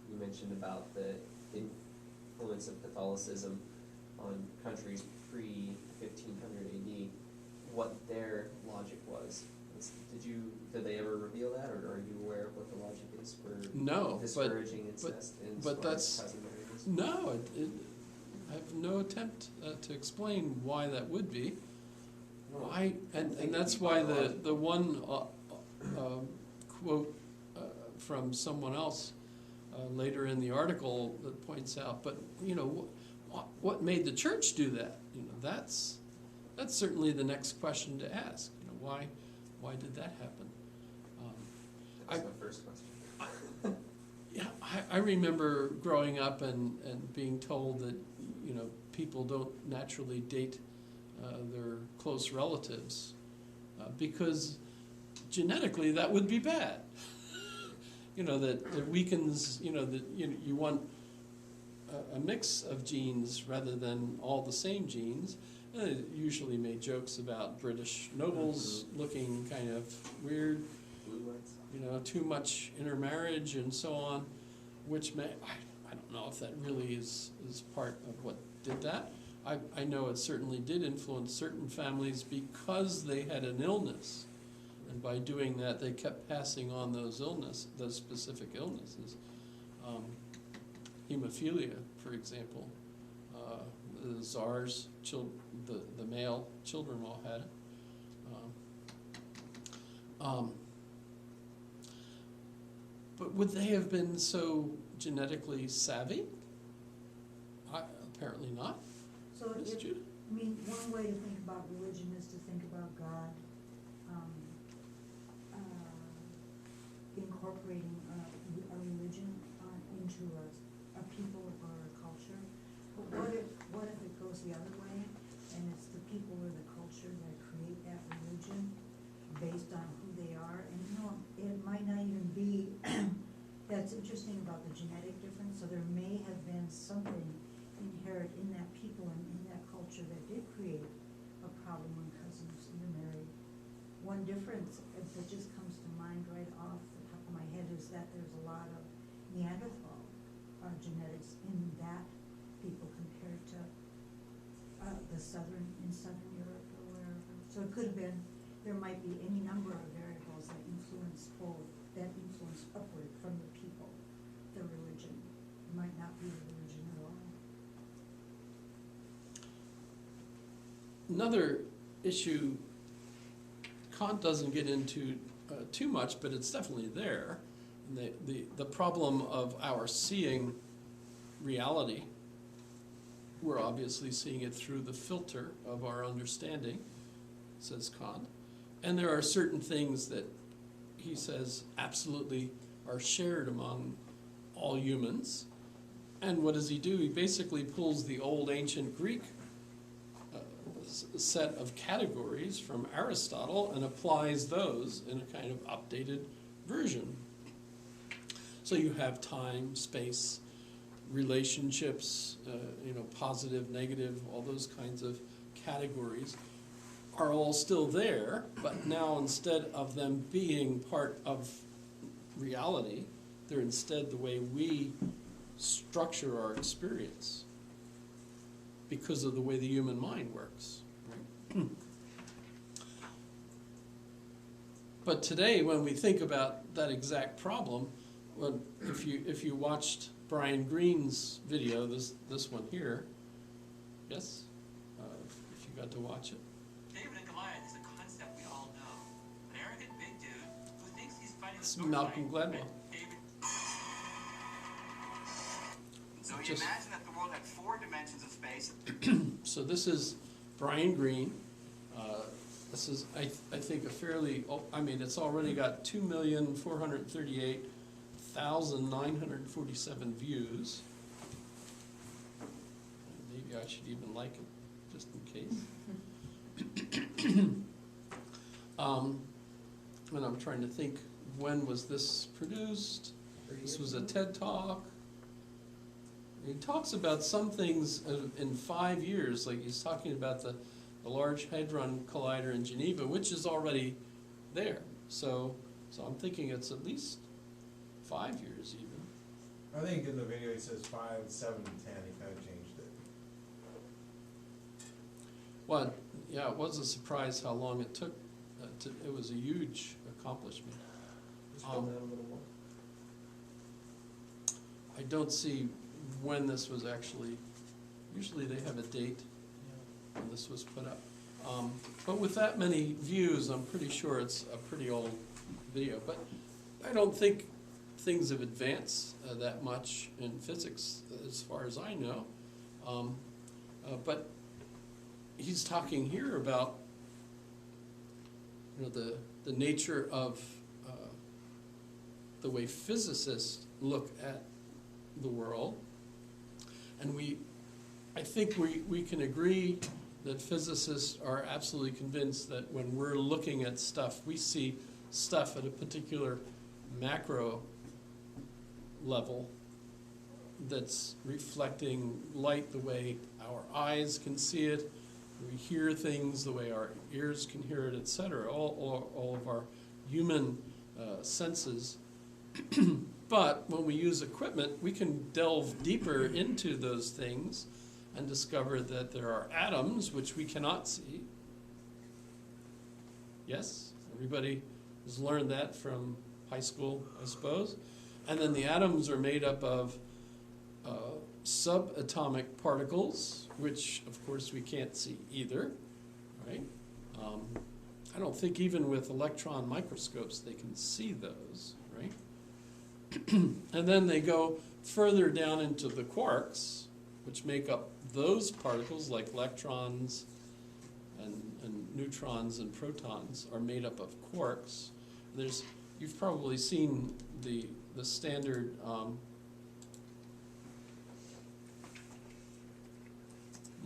you mentioned about the influence of Catholicism on countries pre-1500 AD, what their logic was. Did they ever reveal that, or are you aware of what the logic is for No, discouraging incest in but that's cousin marriages? no. I have no attempt to explain why that would be. Why, and that's why the one quote from someone else later in the article that points out, but what made the church do that? That's certainly the next question to ask. Why did that happen? That's my first question. Yeah, I remember growing up and being told that people don't naturally date their close relatives because genetically that would be bad. That it weakens. That you want a mix of genes rather than all the same genes. And it usually made jokes about British nobles looking kind of weird. Blue lights. Too much intermarriage and so on, which I don't know if that really is part of what did that. I know it certainly did influence certain families because they had an illness, and by doing that they kept passing on those specific illnesses. Hemophilia, for example, the Tsar's the male children all had it. But would they have been so genetically savvy? Apparently not. So Ms. if, Judy? one way to think about religion is to think about God incorporating a religion into a people or a culture. But what if it goes the other way, and it's the people or the culture that create that religion based on who they are? And you know, it might not even be, that's interesting about the genetic difference, so there may have been something inherent in that people and in that culture that did create a problem when cousins intermarried. One difference that just comes to mind right off the top of my head is that there's a lot of Neanderthal genetics in that people compared to in Southern Europe or wherever. So it could have been, there might be any number of variables that influence upward from the people, the religion. It might not be the religion at all. Another issue Kant doesn't get into too much, but it's definitely there. And the problem of our seeing reality, we're obviously seeing it through the filter of our understanding, says Kant. And there are certain things that he says absolutely are shared among all humans. And what does he do? He basically pulls the old ancient Greek set of categories from Aristotle and applies those in a kind of updated version. So you have time, space, relationships, positive, negative, all those kinds of categories are all still there, but now instead of them being part of reality, they're instead the way we structure our experience because of the way the human mind works. Right? But today, when we think about that exact problem, well, if you watched Brian Greene's video, this one here, yes, if you got to watch it. David and Goliath is a concept we all know. An arrogant big dude who thinks he's fighting It's the sword Malcolm fight. Gladwell. David. So you Just- imagine that the world had 4 dimensions of space. So this is Brian Greene. This is, I think, a fairly, it's already got 2,438,947 views. Maybe I should even like it, just in case. And I'm trying to think, when was this produced? This was a TED Talk. He talks about some things in 5 years, like he's talking about the Large Hadron Collider in Geneva, which is already there. So I'm thinking it's at least 5 years even. I think in the video he says 5, 7, and 10, he kind of changed it. Well, yeah, it was a surprise how long it took. It was a huge accomplishment. Just build that a little more. I don't see when this was actually, usually they have a date when this was put up. But with that many views, I'm pretty sure it's a pretty old video. But I don't think things have advanced that much in physics, as far as I know. But he's talking here about the nature of the way physicists look at the world. And I think we can agree that physicists are absolutely convinced that when we're looking at stuff, we see stuff at a particular macro level that's reflecting light the way our eyes can see it, we hear things the way our ears can hear it, etc. All of our human senses. But when we use equipment, we can delve deeper into those things and discover that there are atoms which we cannot see. Yes? Everybody has learned that from high school, I suppose. And then the atoms are made up of subatomic particles, which of course we can't see either, right? I don't think even with electron microscopes they can see those, right? And then they go further down into the quarks, which make up those particles, like electrons and neutrons and protons are made up of quarks. You've probably seen the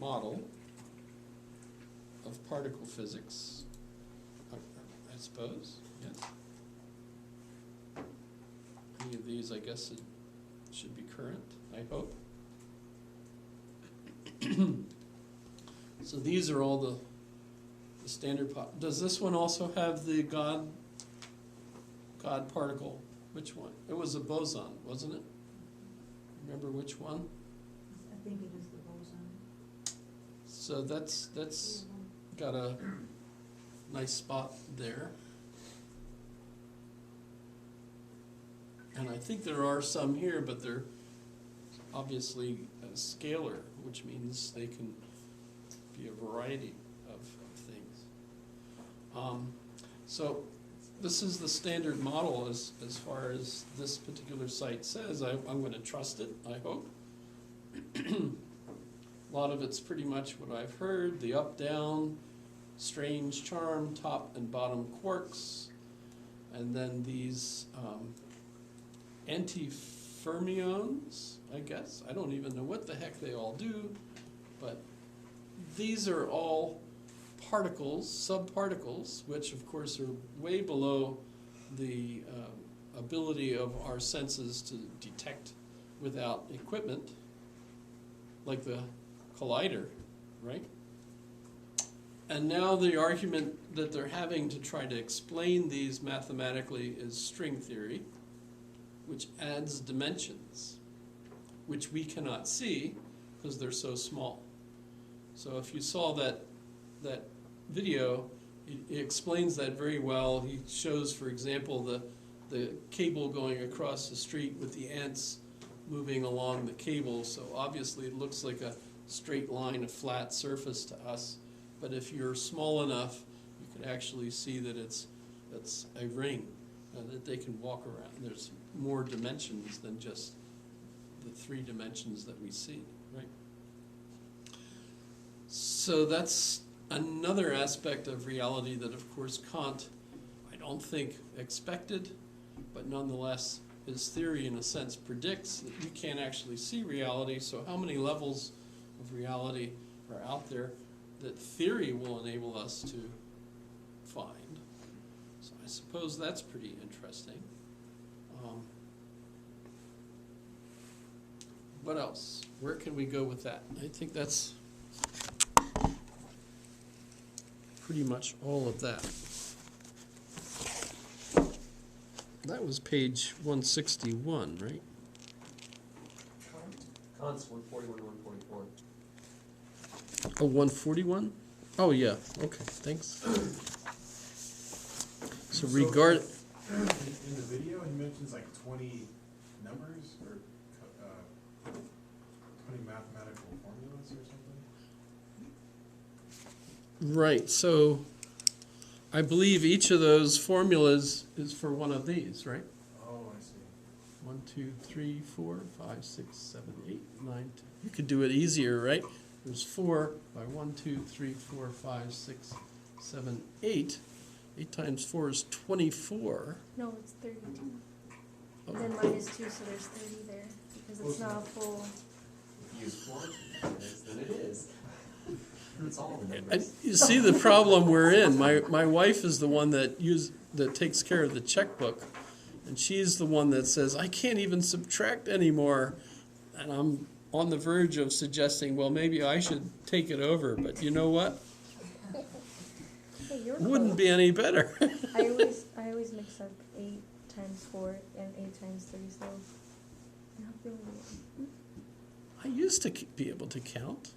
model of particle physics, I suppose, yes. Any of these, I guess, it should be current, I hope. So these are all the standard does this one also have the God particle? Which one? It was a boson, wasn't it? Remember which one? I think it is the boson. So that's got a nice spot there. And I think there are some here, but they're obviously a scalar, which means they can be a variety of things. So this is the standard model as far as this particular site says. I'm going to trust it, I hope. A lot of it's pretty much what I've heard, the up-down, strange charm, top and bottom quarks, and then these antifermions, I guess. I don't even know what the heck they all do, but these are all particles, subparticles, which of course are way below the ability of our senses to detect without equipment, like the collider, right? And now the argument that they're having to try to explain these mathematically is string theory, which adds dimensions, which we cannot see because they're so small. So if you saw that video, it explains that very well. He shows, for example, the cable going across the street with the ants moving along the cable. So obviously it looks like a straight line, a flat surface to us. But if you're small enough, you can actually see that it's a ring that they can walk around. There's more dimensions than just the 3 dimensions that we see, right? So that's another aspect of reality that, of course, Kant, I don't think, expected, but nonetheless, his theory, in a sense, predicts that you can't actually see reality. So how many levels of reality are out there that theory will enable us to find? So I suppose that's pretty interesting. What else? Where can we go with that? I think that's pretty much all of that. That was page 161, right? Kant's 141 and 144. Oh, 141? Oh, yeah. Okay, thanks. So regard... In the video, he mentions like 20 numbers or 20 mathematical formulas or something? Right, so I believe each of those formulas is for one of these, right? Oh, I see. 1, 2, 3, 4, 5, 6, 7, 8, 9, 10. You could do it easier, right? There's 4 by 1, 2, 3, 4, 5, 6, 7, 8. 8 times 4 is 24. No, it's 32. Oh. And then minus 2, so there's 30 there because it's not a full. If you use 4, then it is. It's all the And numbers. you see the problem we're in. My wife is the one that takes care of the checkbook, and she's the one that says, I can't even subtract anymore. And I'm on the verge of suggesting, well, maybe I should take it over, but you know what? Hey, you're Wouldn't close. be any better. I always mix up 8 times 4 and 8 times 3, so I'm not feeling it. I used to be able to count.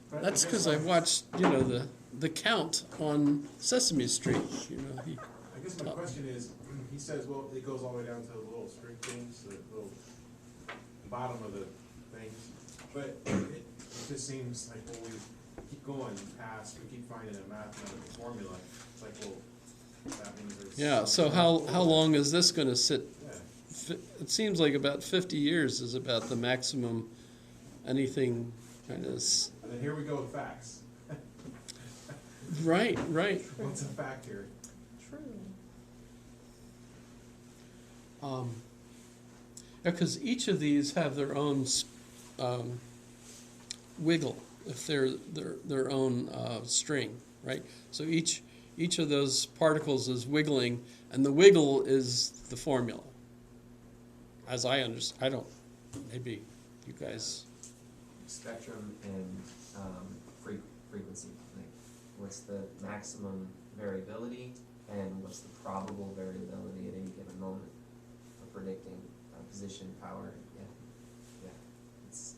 But That's I guess because I watched, the count on Sesame Street. I guess my question is, he says, well, it goes all the way down to the little string things, the little bottom of the things. But it just seems like, well, we keep going past, we keep finding a mathematical formula. It's like, well, that means there's... Yeah. So how long is this going to sit? Yeah. It seems like about 50 years is about the maximum anything kind of. And then here we go with facts. Right. What's a fact here? True. Because each of these have their own wiggle if they're their own string, right? So each of those particles is wiggling, and the wiggle is the formula. As I understand, I don't. Maybe you guys. Spectrum and frequency. Like, what's the maximum variability and what's the probable variability at any given moment for predicting position, power? Yeah, it's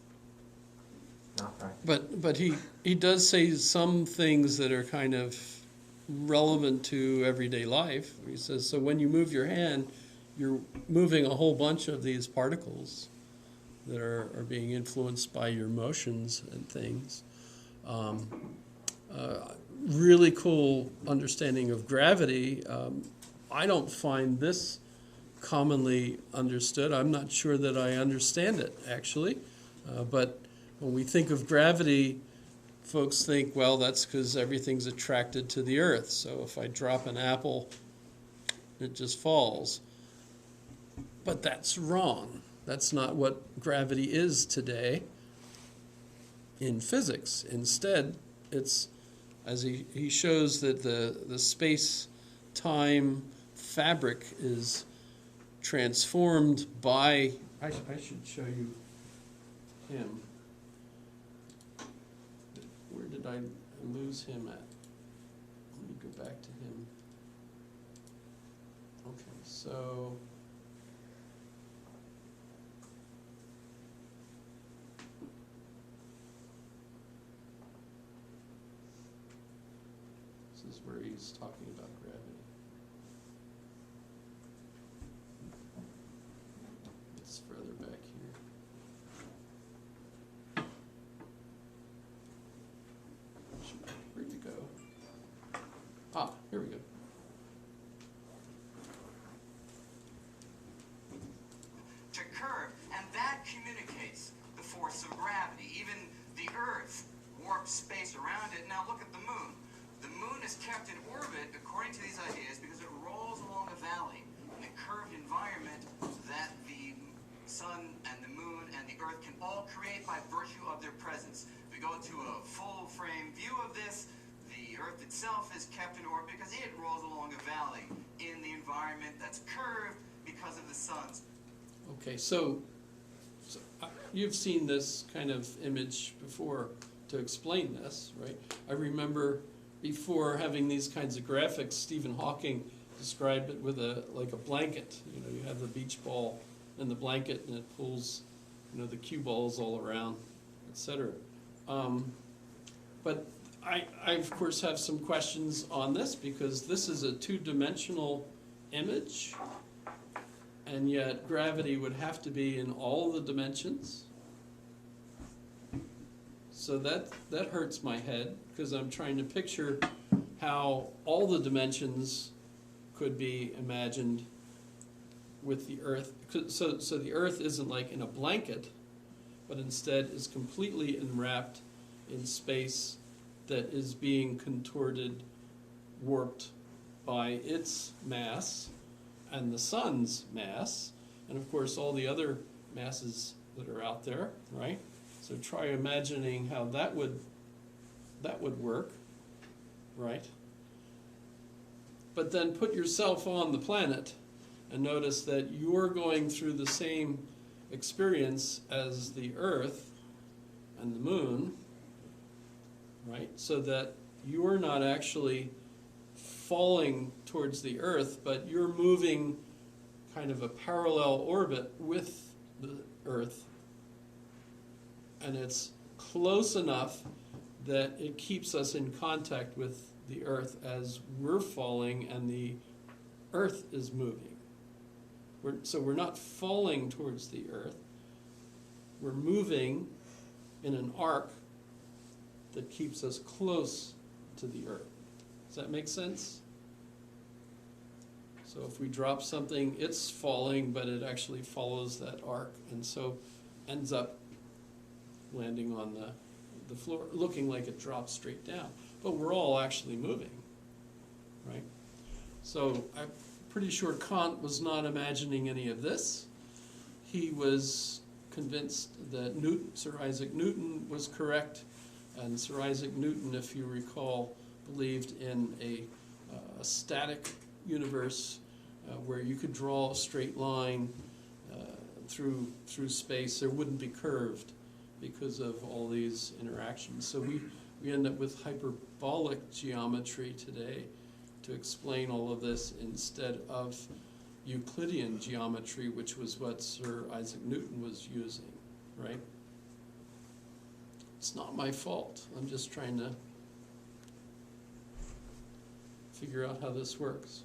not practical. But he does say some things that are kind of relevant to everyday life. He says, so when you move your hand, you're moving a whole bunch of these particles that are being influenced by your motions and things. Really cool understanding of gravity. I don't find this commonly understood. I'm not sure that I understand it, actually. But when we think of gravity, folks think, well, that's because everything's attracted to the earth. So if I drop an apple, it just falls. But that's wrong. That's not what gravity is today in physics. Instead, it's, as he shows, that the space-time fabric is transformed by, I should show you him. Where did I lose him at? Let me go back to him. Okay, so this is where he's talking about gravity. It's further back here. Where'd you go? Ah, here we go. To curve, and that communicates the force of gravity. Even the Earth warps space around it. Now look at the moon. The moon is kept in orbit, according to these ideas, because it rolls along a valley in a curved environment that the sun and the moon and the Earth can all create by virtue of their presence. If we go to a full-frame view of this, the Earth itself is kept in orbit because it rolls along a valley in the environment that's curved because of the sun's. Okay, so you've seen this kind of image before to explain this, right? I remember before having these kinds of graphics, Stephen Hawking described it with like a blanket. You know, you have the beach ball in the blanket, and it pulls, you know, the cue balls all around, etc. But I of course have some questions on this, because this is a two-dimensional image, and yet gravity would have to be in all the dimensions. So that hurts my head, because I'm trying to picture how all the dimensions could be imagined with the Earth. So the Earth isn't like in a blanket, but instead is completely enwrapped in space that is being contorted, warped by its mass and the sun's mass, and of course all the other masses that are out there, right? So try imagining how that would work, right? But then put yourself on the planet and notice that you're going through the same experience as the Earth and the Moon, right? So that you're not actually falling towards the Earth, but you're moving kind of a parallel orbit with the Earth, and it's close enough that it keeps us in contact with the Earth as we're falling and the Earth is moving. So we're not falling towards the Earth, we're moving in an arc that keeps us close to the Earth. Does that make sense? So if we drop something, it's falling, but it actually follows that arc, and so ends up landing on the floor, looking like it drops straight down. But we're all actually moving, right? So I'm pretty sure Kant was not imagining any of this. He was convinced that Sir Isaac Newton was correct, and Sir Isaac Newton, if you recall, believed in a static universe where you could draw a straight line through space. There wouldn't be curved because of all these interactions. So we end up with hyperbolic geometry today to explain all of this instead of Euclidean geometry, which was what Sir Isaac Newton was using, right? It's not my fault. I'm just trying to figure out how this works.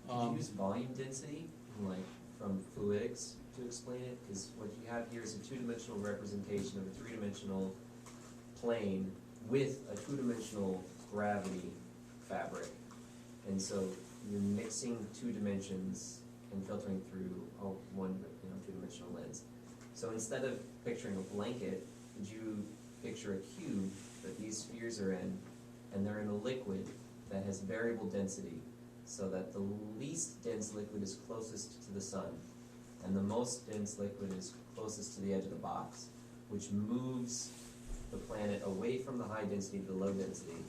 Could you use volume density, like from fluidics, to explain it? Because what you have here is a two-dimensional representation of a three-dimensional plane with a two-dimensional gravity fabric. And so you're mixing two dimensions and filtering through one two-dimensional lens. So instead of picturing a blanket, would you picture a cube that these spheres are in, and they're in a liquid that has variable density, so that the least dense liquid is closest to the sun, and the most dense liquid is closest to the edge of the box, which moves the planet away from the high density to the low density,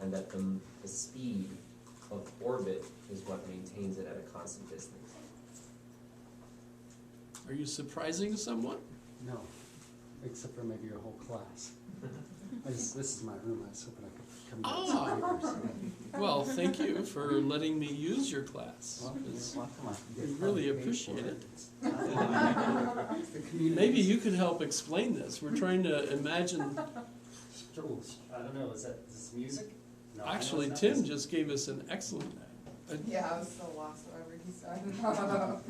and that the speed of orbit is what maintains it at a constant distance. Are you surprising someone? No, except for maybe your whole class. This is my room. I was hoping I could come down some papers. Well, thank you for letting me use your class. Well, come on. We really appreciate it. It's the community. Maybe you could help explain this. We're trying to imagine. I don't know. Is this music? No, I know Actually, it's not Tim music. just gave us an excellent. Yeah, I was so lost whatever he said.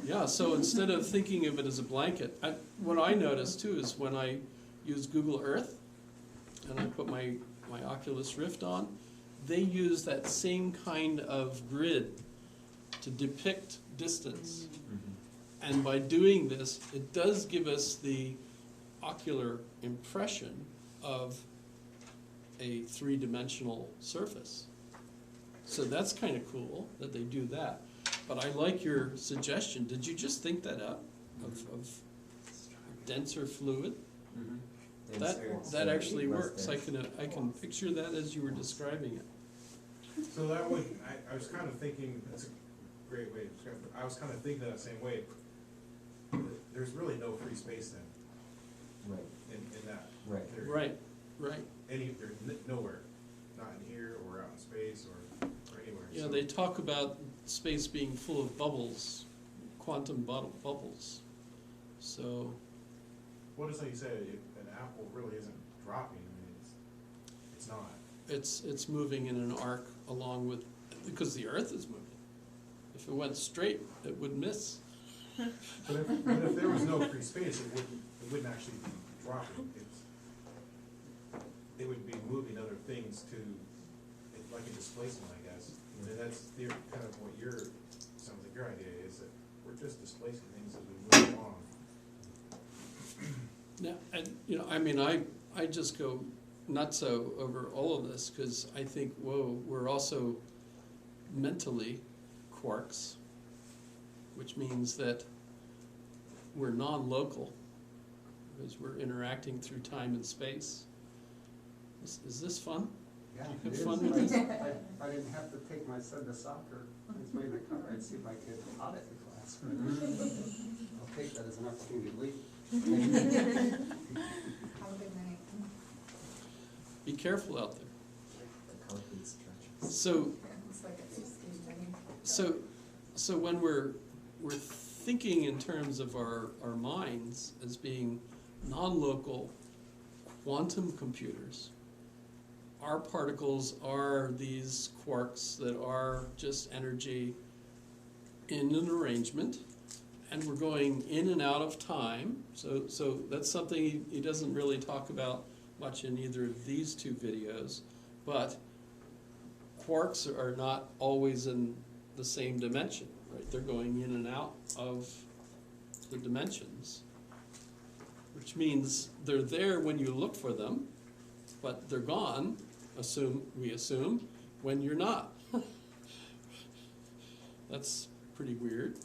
Yeah, so instead of thinking of it as a blanket, what I noticed too is when I use Google Earth and I put my Oculus Rift on, they use that same kind of grid to depict distance. And by doing this, it does give us the ocular impression of a three-dimensional surface. So that's kind of cool that they do that. But I like your suggestion. Did you just think that up, of denser fluid? Mm-hmm. That actually works. I can picture that as you were describing it. So that would, I was kind of thinking, that's a great way to describe it. I was kind of thinking that same way. There's really no free space then, Right. in that. Right. theory. Right. There's nowhere, not in here or out in space or anywhere. Yeah, So- they talk about space being full of bubbles, quantum bubbles. So, Well, just like you said, an apple really isn't dropping, I mean, it's not. it's moving in an arc along with, because the Earth is moving. If it went straight, it would miss. But if there was no free space, it wouldn't actually be dropping. It would be moving other things to, like a displacement, I guess. And that's kind of what sounds like your idea is, that we're just displacing things as we move along. Yeah, and I mean, I just go nutso over all of this because I think, whoa, we're also mentally quarks, which means that we're non-local because we're interacting through time and space. Is this fun? Yeah, You it have is. fun with this? I didn't have to take my son to soccer. I was waiting in the car. I'd see if I could audit the class. I'll take that as an opportunity to leave. Have a good night. Be careful out there. The concrete structures. So, It's like it's just getting so when we're thinking in terms of our minds as being non-local quantum computers, our particles are these quarks that are just energy in an arrangement, and we're going in and out of time. So that's something he doesn't really talk about much in either of these two videos, but quarks are not always in the same dimension, right? They're going in and out of the dimensions, which means they're there when you look for them, but they're gone, we assume, when you're not. That's pretty weird.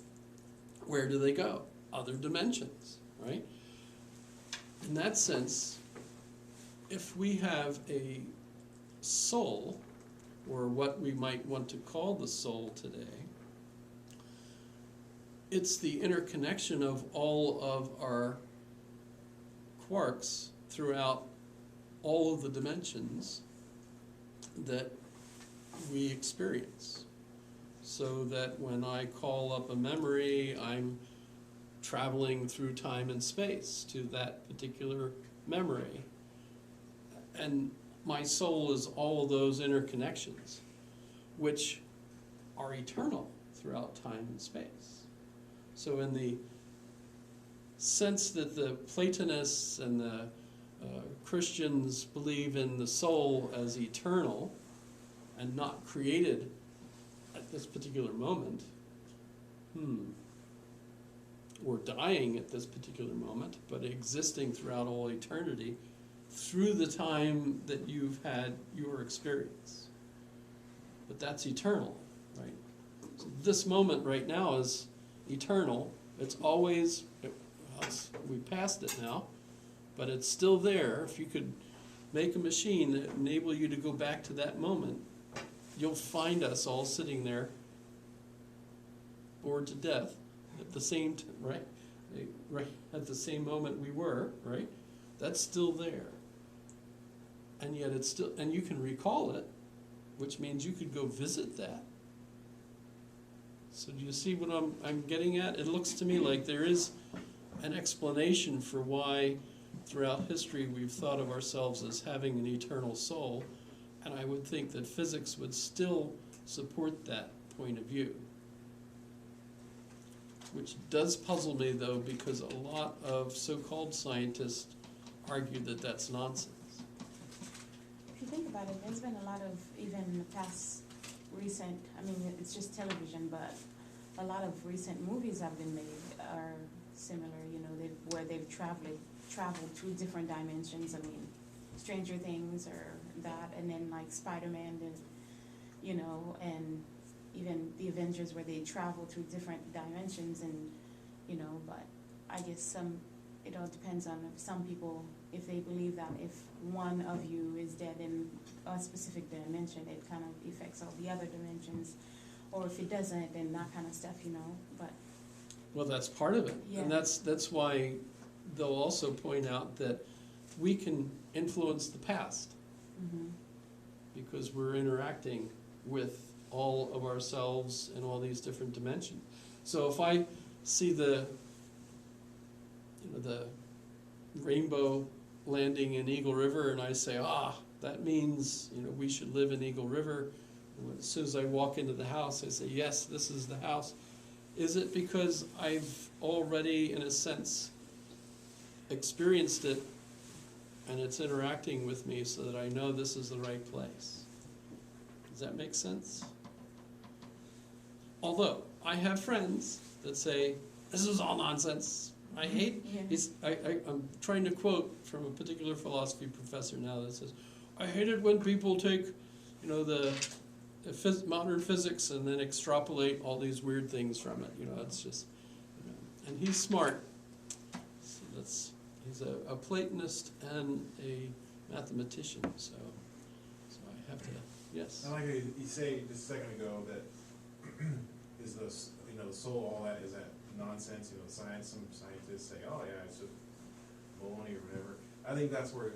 Where do they go? Other dimensions, right? in that sense, if we have a soul, or what we might want to call the soul today, it's the interconnection of all of our quarks throughout all of the dimensions that we experience. So that when I call up a memory, I'm traveling through time and space to that particular memory. And my soul is all of those interconnections, which are eternal throughout time and space. So in the sense that the Platonists and the Christians believe in the soul as eternal and not created at this particular moment, or dying at this particular moment, but existing throughout all eternity through the time that you've had your experience. But that's eternal, right? So this moment right now is eternal. It's always, we passed it now, but it's still there. If you could make a machine that enable you to go back to that moment, you'll find us all sitting there, bored to death, at the same time, right? Right at the same moment we were, right? That's still there. And yet it's still, and you can recall it, which means you could go visit that. So do you see what I'm getting at? It looks to me like there is an explanation for why throughout history we've thought of ourselves as having an eternal soul, and I would think that physics would still support that point of view. Which does puzzle me, though, because a lot of so-called scientists argue that that's nonsense. If you think about it, there's been a lot of, even past recent, I mean, it's just television, but a lot of recent movies have been made are similar, you know, where they've traveled through different dimensions. I mean, Stranger Things or that, and then like Spider-Man, and, you know, and even the Avengers, where they travel through different dimensions, and, you know, but I guess it all depends on some people, if they believe that if one of you is dead in a specific dimension, it kind of affects all the other dimensions, or if it doesn't, then that kind of stuff, you know, but. Well, that's part of it. Yeah. And that's why they'll also point out that we can influence the past, because we're interacting with all of ourselves in all these different dimensions. So if I see the rainbow landing in Eagle River, and I say, that means, you know, we should live in Eagle River, and as soon as I walk into the house, I say, yes, this is the house. Is it because I've already, in a sense, experienced it, and it's interacting with me so that I know this is the right place? Does that make sense? Although, I have friends that say, this is all nonsense. I hate, I'm trying to quote from a particular philosophy professor now that says, I hate it when people take, you know, the modern physics and then extrapolate all these weird things from it. You know, it's just, you know, and he's smart. So he's a Platonist and a mathematician, so I have to, yes. I like how you say just a second ago that is the soul, all that, is that nonsense, you know, science, some scientists say, oh yeah, it's just baloney or whatever. I think that's where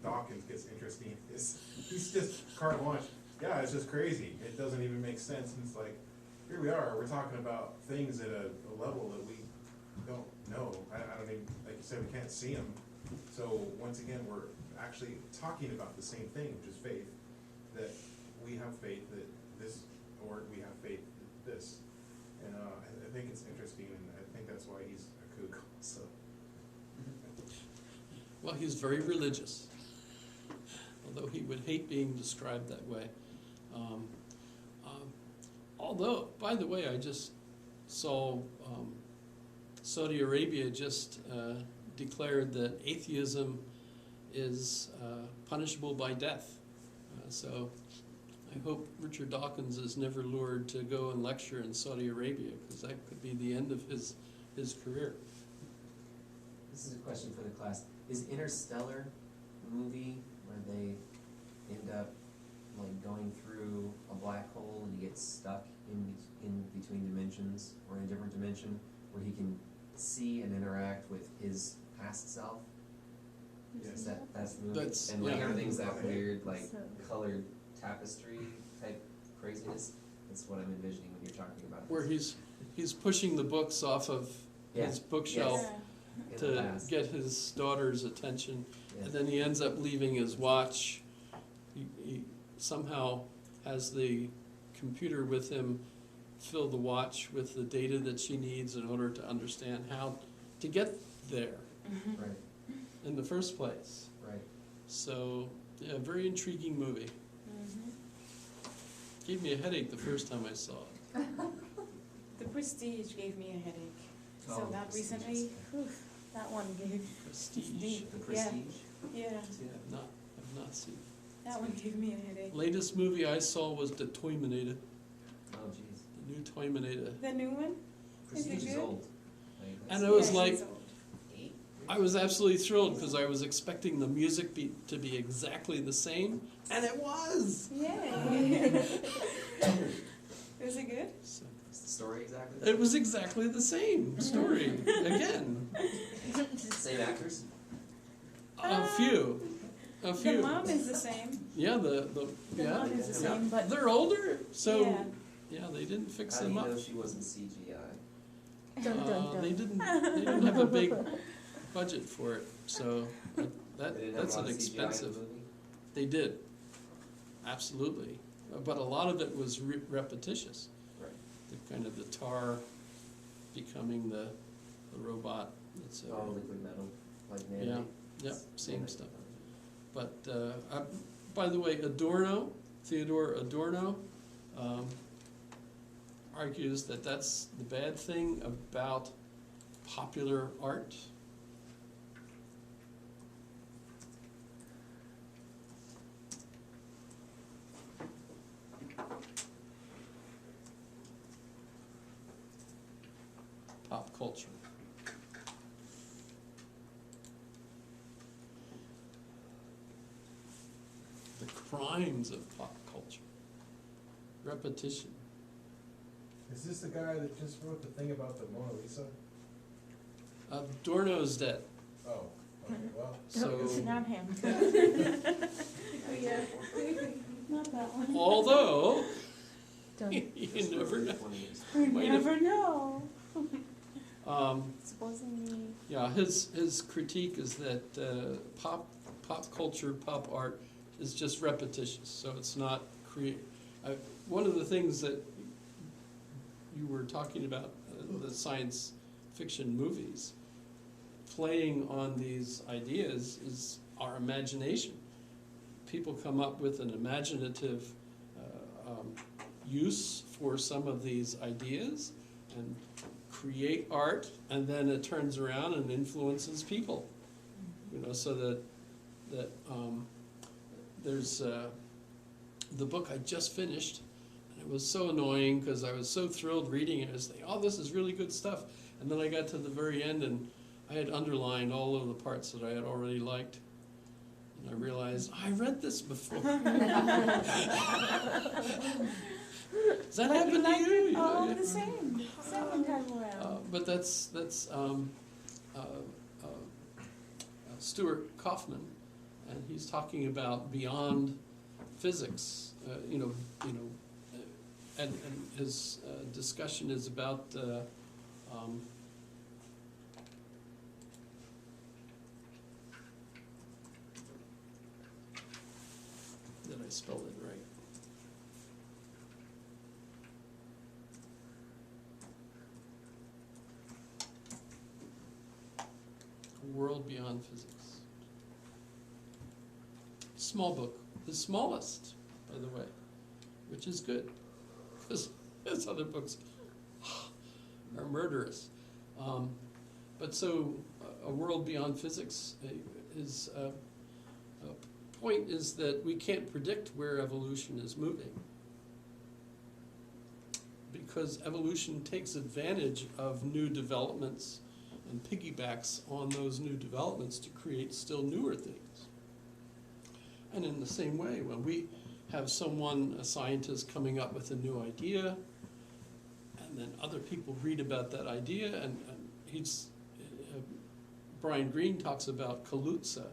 Dawkins gets interesting, he's just carte blanche. Yeah, it's just crazy. It doesn't even make sense. And it's like, here we are, we're talking about things at a level that we don't know. I don't even, like you said, we can't see them. So once again, we're actually talking about the same thing, which is faith. That we have faith that this, or we have faith that this. And I think it's interesting, and I think that's why he's a kook. So. Well, he's very religious, although he would hate being described that way. Although, by the way, I just saw Saudi Arabia just declared that atheism is punishable by death. So I hope Richard Dawkins is never lured to go and lecture in Saudi Arabia, because that could be the end of his career. This is a question for the class. Is Interstellar a movie where they end up like going through a black hole and he gets stuck in between dimensions or in a different dimension where he can see and interact with his past self? Is that's the movie? That's- and like yeah. everything's that weird like So- colored tapestry type craziness? That's what I'm envisioning when you're talking about Where this. he's pushing the books off of Yeah. his bookshelf Yeah. In the to past. get his daughter's attention, Yeah. and then he ends up leaving his watch. He somehow has the computer with him fill the watch with the data that she needs in order to understand how to get there Right, in the first place. right. So, yeah, very intriguing movie. Mhm. Gave me a headache the first time I saw it. The Prestige gave me a headache. So Oh, that Prestige recently, is- whew, that one gave, Prestige. deep. The Yeah. Prestige? yeah, I've not seen it. that one gave me a headache. Latest movie I saw was The Toyminator, Oh, jeez. the new Toyminator. The new one? Prestige is good? old. Like, And that's it was Yeah, like, it's old. 8? I was absolutely thrilled because I was expecting the music to be exactly the same, and it was. Yay. Is it good? So, Is the story exactly the it was exactly the same story again. same actors? A few. The mom is the same. Yeah, The yeah. mom is the Yeah. same, but They're older, so yeah. yeah, they didn't fix How do them you up. know she wasn't CGI? Dun, dun, dun. They didn't have a big budget for it, so They didn't that's have an a lot of CGI expensive. in the movie? They did, absolutely, but a lot of it was repetitious. Right. The kind of the tar becoming the robot. It's Oh, liquid metal, like yeah, nanite. yep, same Nanite stuff. technology. But by the way, Theodore Adorno, argues that that's the bad thing about popular art. Pop culture. The crimes of pop culture. Repetition. Is this the guy that just wrote the thing about the Mona Lisa? Adorno's dead, Oh, okay, well. so It's not him. Yeah. Not that one. although Dun. you Just never for know. 20 years. We Might have- never know. Supposedly. Yeah, his critique is that pop culture, pop art is just repetitious, so it's not one of the things that you were talking about, the science fiction movies, playing on these ideas is our imagination. People come up with an imaginative use for some of these ideas and create art, and then it turns around and influences people. You know, so that there's the book I just finished, and it was so annoying because I was so thrilled reading it. I was thinking, oh, this is really good stuff. And then I got to the very end, and I had underlined all of the parts that I had already liked. And I realized, I read this before. Does that happen to you? You know, Oh, yeah. the same. Second time around. But that's Stuart Kaufman, and he's talking about beyond physics. And his discussion is about did I spell it right? A World Beyond Physics. Small book, the smallest, by the way, which is good, because his other books are murderous. But so, A World Beyond Physics is, point is that we can't predict where evolution is moving, because evolution takes advantage of new developments and piggybacks on those new developments to create still newer things. And in the same way, when we have someone, a scientist, coming up with a new idea, and then other people read about that idea, and Brian Greene talks about Kaluza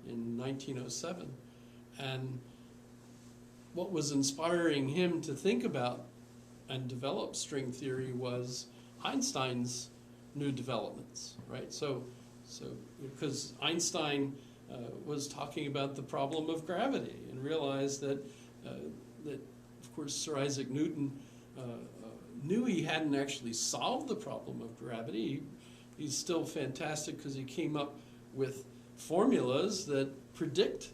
in 1907, and what was inspiring him to think about and develop string theory was Einstein's new developments, right? So because Einstein was talking about the problem of gravity and realized that of course Sir Isaac Newton knew he hadn't actually solved the problem of gravity. He's still fantastic because he came up with formulas that predict